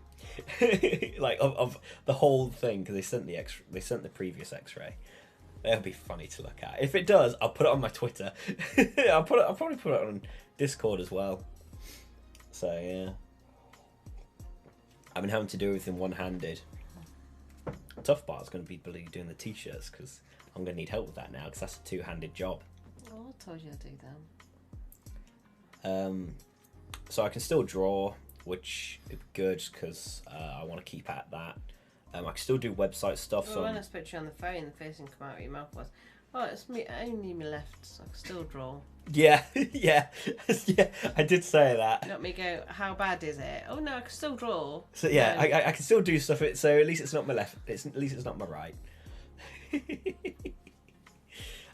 of the whole thing, because they sent the previous X-ray. That'll be funny to look at. If it does, I'll put it on my Twitter. I'll probably put it on Discord as well. So yeah, I've been having to do everything one-handed. The tough part is going to be doing the t-shirts, because I'm going to need help with that now, because that's a two-handed job. Oh, I told you I'd do them. So I can still draw, which is good because I want to keep at that. I can still do website stuff. Well, when I spoke to you on the phone, the first thing come out of your mouth was, "Oh, it's me, only me left, so I can still draw." Yeah, yeah, yeah. I did say that. Not me go, "How bad is it?" "Oh no, I can still draw." So yeah, No. I can still do stuff. So at least it's not my left. At least it's not my right.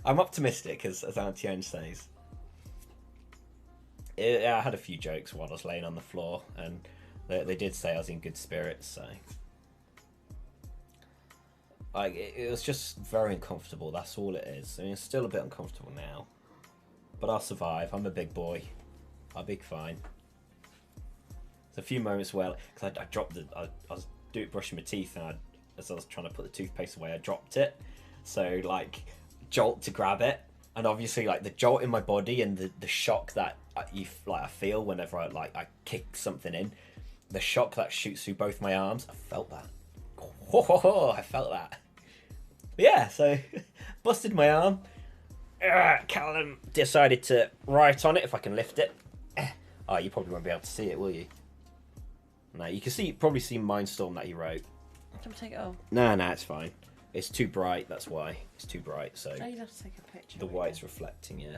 I'm optimistic, as Auntie Ange says. I had a few jokes while I was laying on the floor, and they did say I was in good spirits. So, like, it was just very uncomfortable. That's all it is. I mean, it's still a bit uncomfortable now, but I'll survive. I'm a big boy. I'll be fine. There's a few moments where, because I dropped I was brushing my teeth, and as I was trying to put the toothpaste away, I dropped it. So like, jolt to grab it, and obviously like the jolt in my body and the shock that I feel whenever I kick something in, the shock that shoots through both my arms. I felt that. I felt that. But yeah, so busted my arm. Callum decided to write on it if I can lift it. Oh, you probably won't be able to see it, will you? No, you can probably see Mindstorm that he wrote. Can I take it off? No, it's fine. It's too bright, that's why. It's too bright, so Oh, you'd have to take a picture. the white's reflecting, yeah.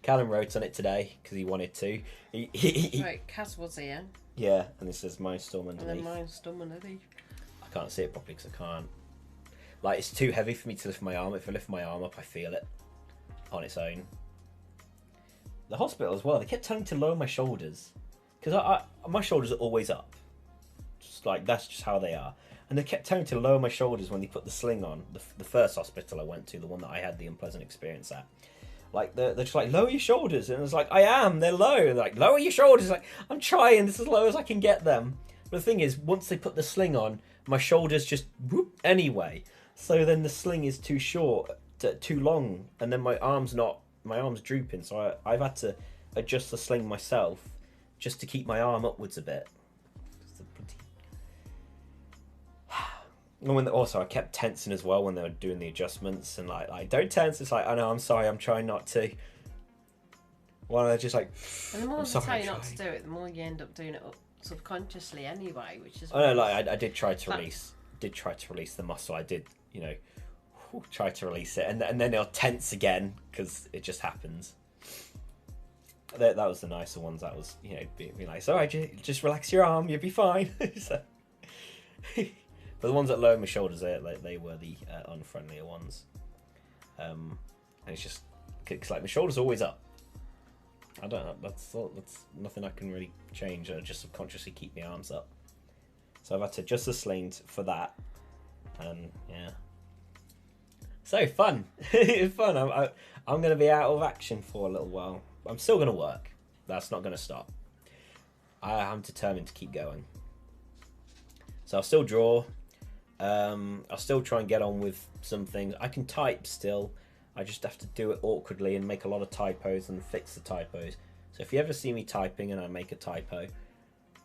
Callum wrote on it today because he wanted to. Right, Kaz was here. Yeah, and it says Mindstorm And then underneath. Mindstorm underneath. I can't see it properly because I can't. Like, it's too heavy for me to lift my arm. If I lift my arm up, I feel it on its own. The hospital as well, they kept telling me to lower my shoulders. Because my shoulders are always up. Just like, that's just how they are. And they kept telling me to lower my shoulders when they put the sling on. The first hospital I went to, the one that I had the unpleasant experience at. Like, they're just like, lower your shoulders. And it's like, I am, they're low. They're like, lower your shoulders. Like, I'm trying, this is as low as I can get them. But the thing is, once they put the sling on, my shoulders just whoop anyway. So then the sling is too short, too long. And then my arm's drooping. So I've had to adjust the sling myself just to keep my arm upwards a bit. And also, I kept tensing as well when they were doing the adjustments, and like don't tense. It's like, I know, I'm sorry, I'm trying not to. Well, they're just like, And the more I'm they sorry, tell you not to do it, the more you end up doing it subconsciously anyway, which is. I know, like I did try to release the muscle. I did, try to release it, and then they'll tense again because it just happens. That was the nicer ones. That was, being like, sorry, just relax your arm, you'll be fine. So, but the ones that lowered my shoulders, they were the unfriendlier ones. And it's just, cause like my shoulders are always up. I don't know. That's nothing I can really change. I just subconsciously keep my arms up. So I've had to adjust the sling for that, and yeah. So fun, fun. I'm going to be out of action for a little while. I'm still going to work. That's not going to stop. I am determined to keep going. So I'll still draw. I'll still try and get on with some things. I can type still. I just have to do it awkwardly and make a lot of typos and fix the typos. So if you ever see me typing and I make a typo,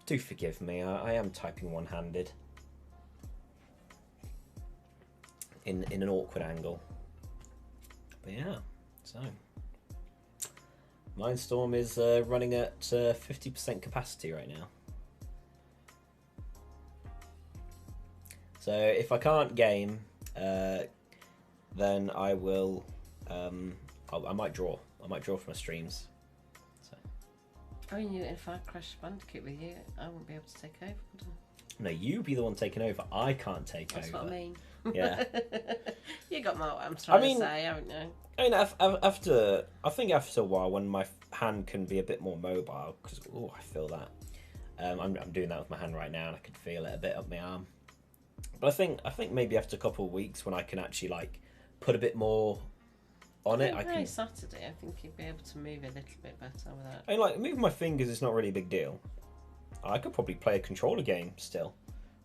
do forgive me. I am typing one-handed. In an awkward angle. But yeah, so Mindstorm is running at 50% capacity right now. So if I can't game, then I will. I might draw. I might draw from my streams. So. Oh, if I crash Bandicoot with you, I won't be able to take over, would I? No, you be the one taking over. I can't take That's over. what I mean. Yeah. You got what I'm trying to say, haven't you? I mean, I think after a while, when my hand can be a bit more mobile, because I feel that. I'm doing that with my hand right now, and I can feel it a bit up my arm. But I think maybe after a couple of weeks, when I can actually like put a bit more on it, I can. Saturday, I think you'd be able to move a little bit better with that. I mean, like moving my fingers is not really a big deal. I could probably play a controller game still,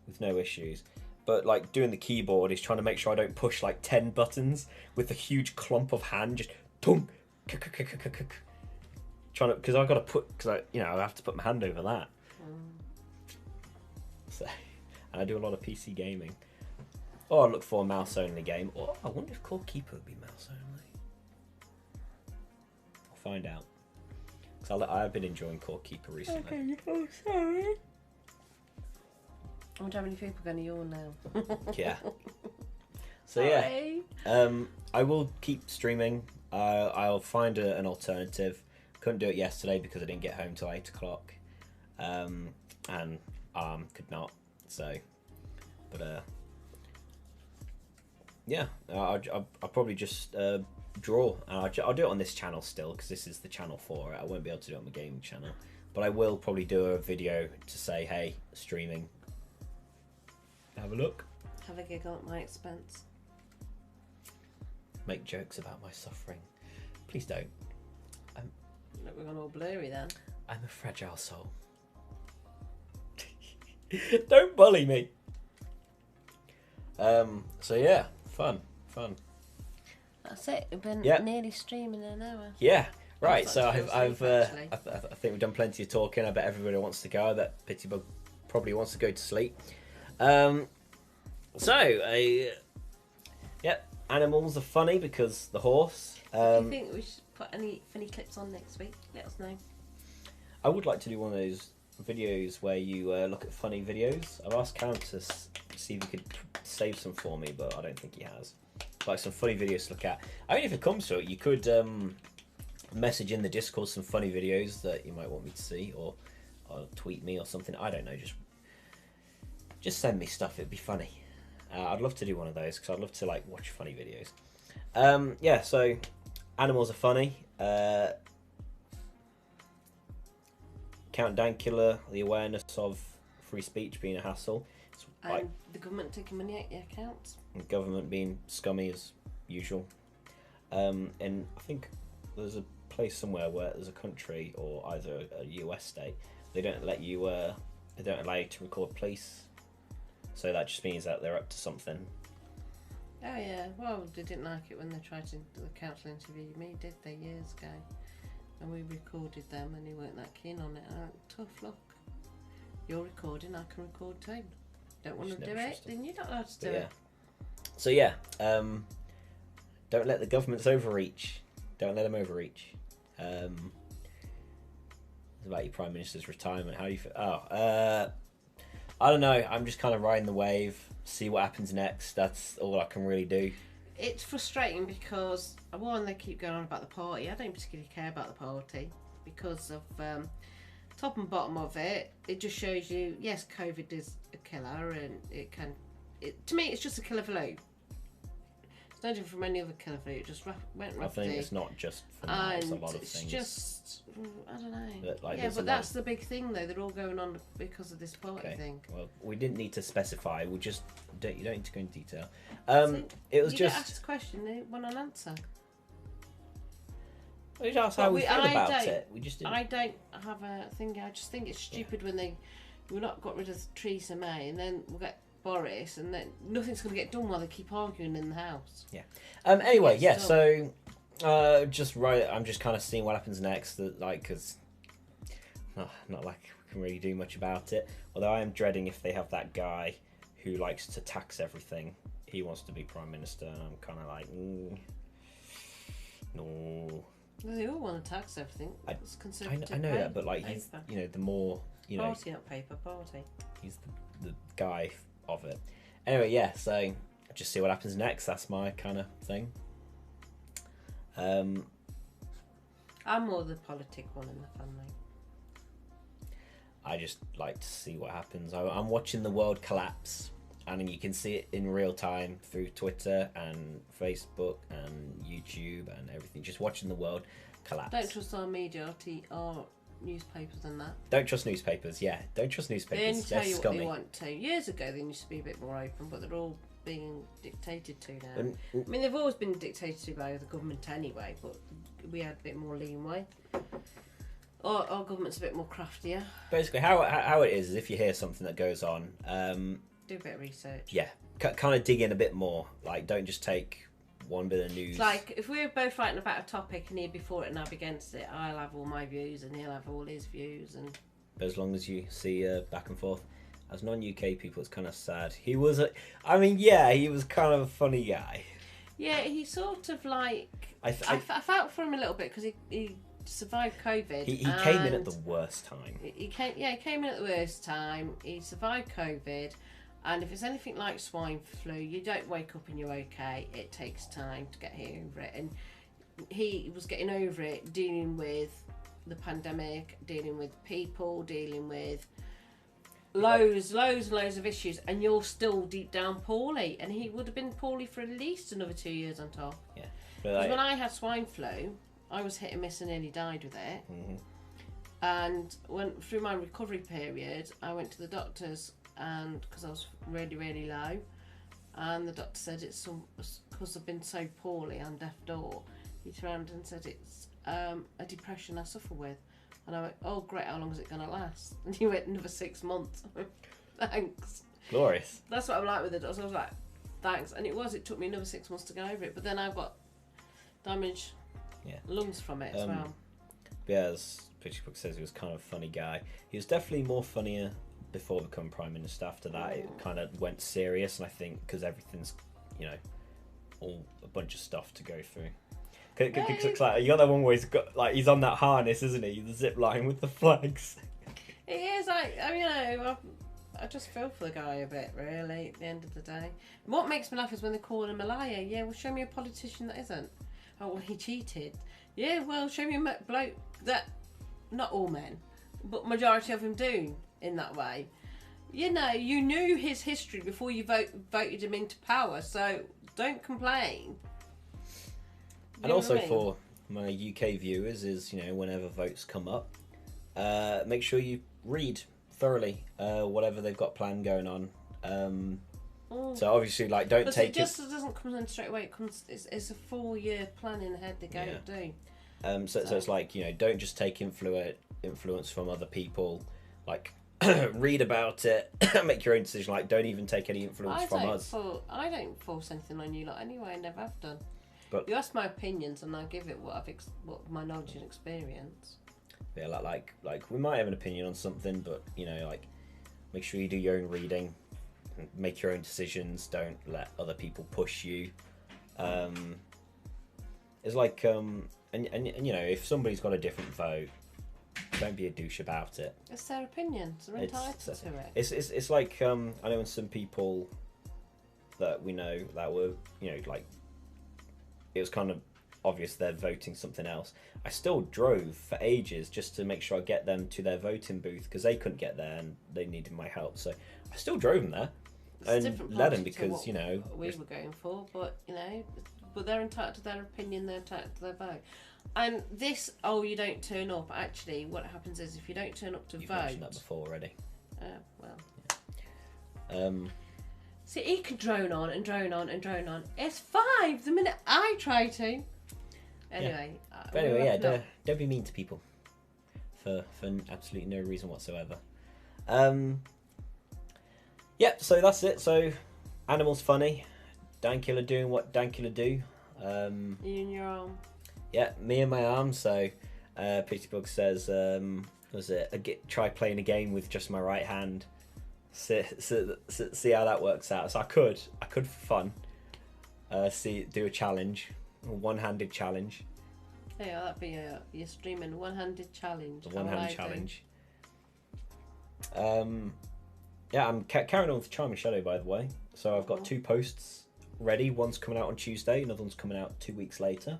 with no issues. But like doing the keyboard is trying to make sure I don't push like 10 buttons with a huge clump of hand just tung, trying to, because I've got to put, because I have to put my hand over that. So, and I do a lot of PC gaming. Or I look for a mouse only game. Or I wonder if Core Keeper would be mouse only. I'll find out. Because I've been enjoying Core Keeper recently. Okay, oh sorry. I wonder how many people are going to yawn now. Yeah. So yeah, I will keep streaming. I'll find an alternative. Couldn't do it yesterday because I didn't get home till 8 o'clock, and could not. So, but yeah, I'll probably just draw. I'll do it on this channel still because this is the channel for it. I won't be able to do it on my gaming channel, but I will probably do a video to say, hey, streaming. Have a look. Have a giggle at my expense. Make jokes about my suffering. Please don't. Look, we're gone all blurry then. I'm a fragile soul. Don't bully me. So yeah, fun. That's it. We've been nearly streaming an hour. Yeah. Right. So I think we've done plenty of talking. I bet everybody wants to go. I bet Pitybug probably wants to go to sleep. Animals are funny because the horse. Do you think we should put any funny clips on next week? Let us know. I would like to do one of those videos where you look at funny videos. I've asked Countess to see if he could save some for me, but I don't think he has. Like some funny videos to look at. I mean, if it comes to it, you could message in the Discord some funny videos that you might want me to see, or tweet me or something. I don't know. Just send me stuff. It'd be funny. I'd love to do one of those because I'd love to like watch funny videos. Yeah. So animals are funny. Count Dankula, the awareness of free speech being a hassle. And like, the government taking money out your accounts. and government being scummy as usual. And I think there's a place somewhere where there's a country or either a US state, they don't allow you to record police. So that just means that they're up to something. Oh yeah, well they didn't like it when they tried to the council interview me, did they, years ago? And we recorded them and they weren't that keen on it. Tough luck. You're recording, I can record too. Don't want to do it, then you're not allowed to do it. So yeah, don't let the governments overreach. Don't let them overreach. It's about your Prime Minister's retirement. How do you feel? I don't know. I'm just kind of riding the wave. See what happens next. That's all I can really do. It's frustrating because, one, they keep going on about the party. I don't particularly care about the party because of top and bottom of it. It just shows you, yes, COVID is a killer, and to me, it's just a killer flu. It's no different from any other killer flu. It just went roughly. I think it's not just for that. It's a lot of it's things. just, I don't know. Like, yeah, but that's the big thing, though. They're all going on because of this party thing. Well, we didn't need to specify. You don't need to go into detail. So it was you just. get asked a question, they want an answer. We just asked how we feel about it. We just didn't. I don't have a thing. I just think it's stupid when we've not got rid of Theresa May, and then we'll get Boris, and then nothing's going to get done while they keep arguing in the house. Yeah. Anyway, yeah. So, I'm just kind of seeing what happens next. Because not like we can really do much about it. Although I am dreading if they have that guy who likes to tax everything. He wants to be Prime Minister, and I'm kind of like, no. Well, they all want to tax everything. It's conservative. I know that, but like he's, the more party, not paper party. He's the guy of it. Anyway, yeah. So just see what happens next. That's my kind of thing. I'm more the politic one in the family. I just like to see what happens. I'm watching the world collapse, and you can see it in real time through Twitter and Facebook and YouTube and everything. Just watching the world collapse. Don't trust our media, our newspapers and that. Don't trust newspapers. Yeah, don't trust newspapers. They only tell you scummy. what they want to. Years ago, they used to be a bit more open, but they're all being dictated to now. I mean, they've always been dictated to by the government anyway, but we had a bit more leeway. Our government's a bit more craftier. Basically, how it is if you hear something that goes on, do a bit of research. Yeah, kind of dig in a bit more. Like, don't just take one bit of news. It's like, if we're both writing about a topic and he'd be for it and I'll be against it, I'll have all my views and he'll have all his views. But as long as you see back and forth. As non-UK people, it's kind of sad. He was he was kind of a funny guy. Yeah, he sort of like... I felt for him a little bit because he survived COVID. He came in at the worst time. He came in at the worst time. He survived COVID, and if it's anything like swine flu, you don't wake up and you're okay. It takes time to get over it, and he was getting over it, dealing with the pandemic, dealing with people, dealing with loads of issues, and you're still deep down poorly, and he would have been poorly for at least another 2 years on top. Yeah. Because when I had swine flu, I was hit and miss and nearly died with it. Mm-hmm. And through my recovery period, I went to the doctors, and because I was really, really low, and the doctor said it's because I've been so poorly, I'm deaf door. He turned and said it's a depression I suffer with. And I went, oh great, how long is it going to last? And he went, another 6 months. Thanks. Glorious. That's what I'm like with the doctor. I was like, thanks. And it took me another 6 months to get over it. But then I've got damaged lungs from it as well. Yeah, as Pitybug says, he was kind of a funny guy. He was definitely more funnier before becoming Prime Minister. After that, it kind of went serious. And I think because everything's, all a bunch of stuff to go through. Cause like, you got that one where he's on that harness, isn't he? The zip line with the flags. It is. I just feel for the guy a bit, really. At the end of the day, and what makes me laugh is when they call him a liar. Yeah, well, show me a politician that isn't. Oh, well, he cheated. Yeah, well, show me a bloke that. Not all men, but majority of them do in that way. You knew his history before you voted him into power, so don't complain. And also for my UK viewers is, whenever votes come up, make sure you read thoroughly whatever they've got planned going on. So obviously, don't take it. It doesn't come in straight away. It's a 4-year planning ahead they go do. So it's like, don't just take influence from other people. Read about it, make your own decision. Don't even take any influence from us. I don't force anything on you anyway. I never have done. But you ask my opinions, and I give it what my knowledge and experience. Yeah, like we might have an opinion on something, but make sure you do your own reading, make your own decisions. Don't let other people push you. It's like and if somebody's got a different vote, don't be a douche about it. It's their opinion. They're entitled to it. It's like I know when some people that we know that were it was kind of obvious they're voting something else. I still drove for ages just to make sure I get them to their voting booth because they couldn't get there and they needed my help. So I still drove them there and led them because we were going for, but but they're entitled to their opinion. They're entitled to their vote. And this, you don't turn up. Actually, what happens is if you don't turn up to You've vote. mentioned that before already. See, he can drone on and drone on and drone on. It's 5 the minute I try to. Anyway. Don't be mean to people for absolutely no reason whatsoever. So that's it. So, animals funny. Dankula doing what Dankula do. You and your arm. Yeah, me and my arm. So, Pitybug says, try playing a game with just my right hand. See how that works out. So I could for fun do a challenge, a one-handed challenge. Yeah, that'd be you're streaming one-handed challenge. A one-handed challenge. I'm carrying on with Charming Shadow, by the way. So I've got 2 posts ready. One's coming out on Tuesday. Another one's coming out 2 weeks later.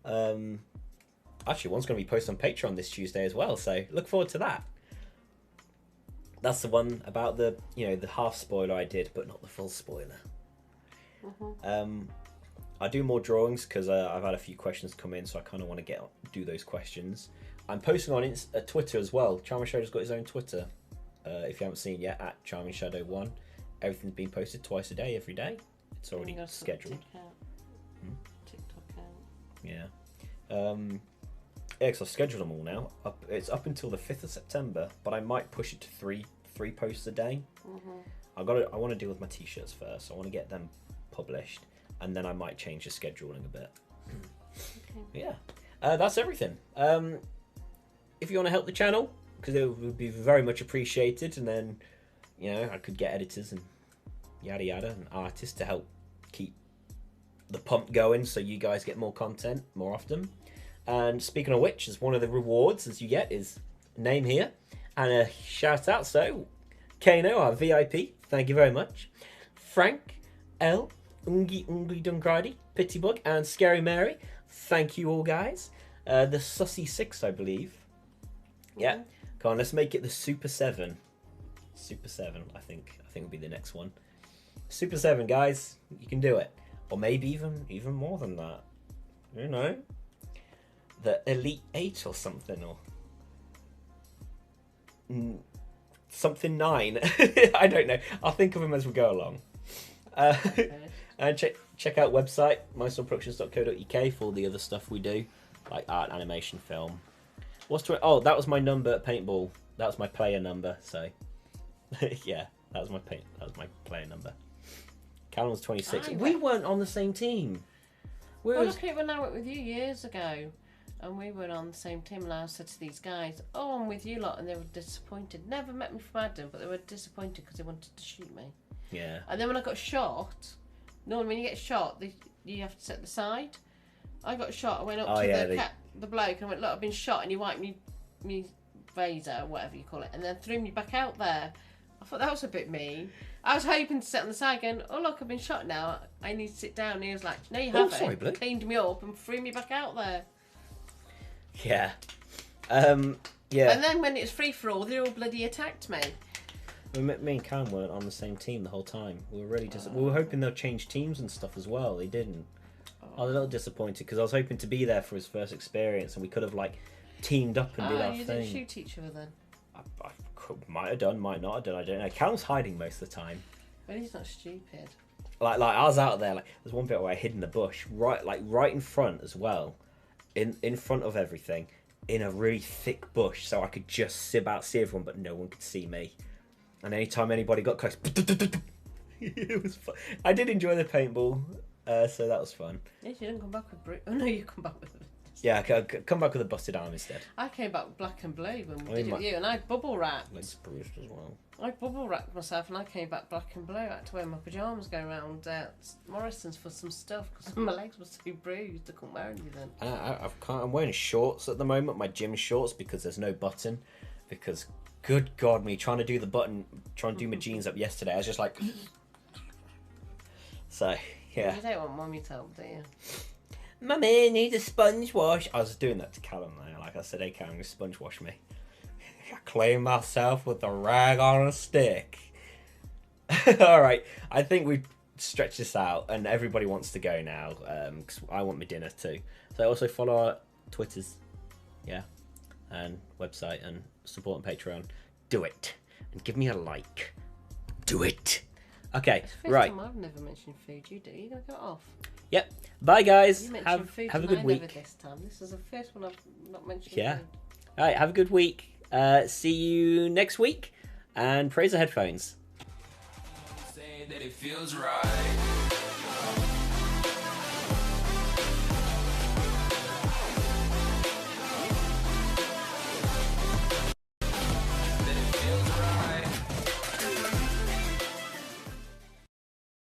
Actually, one's going to be posted on Patreon this Tuesday as well. So look forward to that. That's the one about the half spoiler I did, but not the full spoiler. I do more drawings because I've had a few questions come in, so I kind of want to do those questions. I'm posting on Twitter as well. Charming Shadow's got his own Twitter. If you haven't seen yet, at Charming Shadow 1. Everything's being posted twice a day, every day. It's already scheduled. TikTok out. Yeah. Because I've scheduled them all now. It's up until the 5th of September, but I might push it to three posts a day. I want to deal with my t-shirts first. I want to get them published, and then I might change the scheduling a bit. Yeah, that's everything. If you want to help the channel, because it would be very much appreciated, and then I could get editors and yada yada and artists to help keep the pump going, so you guys get more content more often. And speaking of which, as one of the rewards as you get is name here and a shout out. So, Caino, our VIP, thank you very much. Frank, L, Nggyunglydngraady, Pitybug, and Scary Mary, thank you all, guys. The Sussy 6, I believe. Yeah. Come on, let's make it the Super 7. Super 7, I think will be the next one. Super 7, guys, you can do it. Or maybe even more than that. You know, the Elite 8 or something, or something 9. I don't know. I'll think of them as we go along. Okay. And check out website mindstormproductions.co.uk for all the other stuff we do, like art, animation, film. Oh, that was my number at paintball. That was my player number. So yeah, that was my player number. Callum was 26. We weren't on the same team. Well, look at when I went with you years ago, and we were on the same team, and I said to these guys, "Oh, I'm with you lot," and they were disappointed. Never met me from Adam, but they were disappointed because they wanted to shoot me. Yeah. And then when I got shot, normally when you get shot, you have to set the side. I got shot. I went up to the bloke and I went, "Look, I've been shot," and he wiped me razor, whatever you call it, and then threw me back out there. I thought that was a bit mean. I was hoping to sit on the side going, "Oh look, I've been shot now. I need to sit down." And he was like, "No, you haven't." Sorry, bloke. Cleaned me up and threw me back out there. Yeah. Yeah. And then when it was free for all, they all bloody attacked me. Me and Cam weren't on the same team the whole time. We were really we were hoping they'll change teams and stuff as well. They didn't. I was a little disappointed because I was hoping to be there for his first experience, and we could have like teamed up and did our you thing. didn't shoot each other then? I might have done, might not have done. I don't know. Cal's hiding most of the time. Well, he's not stupid. Like I was out there. Like there's one bit where I hid in the bush, right in front as well, in front of everything, in a really thick bush, so I could just see everyone, but no one could see me. And anytime anybody got close, it was fun. I did enjoy the paintball, so that was fun. Yes, you didn't come back with Oh no, you come back with. Yeah, come back with a busted arm instead. I came back black and blue when we did it with you, and I bubble wrapped. Like bruised as well. I bubble wrapped myself, and I came back black and blue. I had to wear my pajamas going around Morrison's for some stuff because my legs were so bruised I couldn't wear anything. I'm wearing shorts at the moment, my gym shorts, because there's no button. Because good God, me trying to do the button, trying to do my jeans up yesterday, I was just like. So yeah. You don't want mummy to help, do you? Mummy, need a sponge wash. I was doing that to Callum now. Like I said, "Hey Callum, sponge wash me." I clean myself with a rag on a stick. All right, I think we've stretched this out, and everybody wants to go now because I want my dinner too. So also follow our Twitters, yeah, and website, and support on Patreon. Do it, and give me a like. Do it. Okay, it's the first right. Time I've never mentioned food. You do. You're gonna go off. Yep. Bye, guys. You mentioned food, have a good week. Never this time. This is the first one I've not mentioned. Yeah. Food. All right. Have a good week. See you next week. And praise the headphones. Saying that it feels right.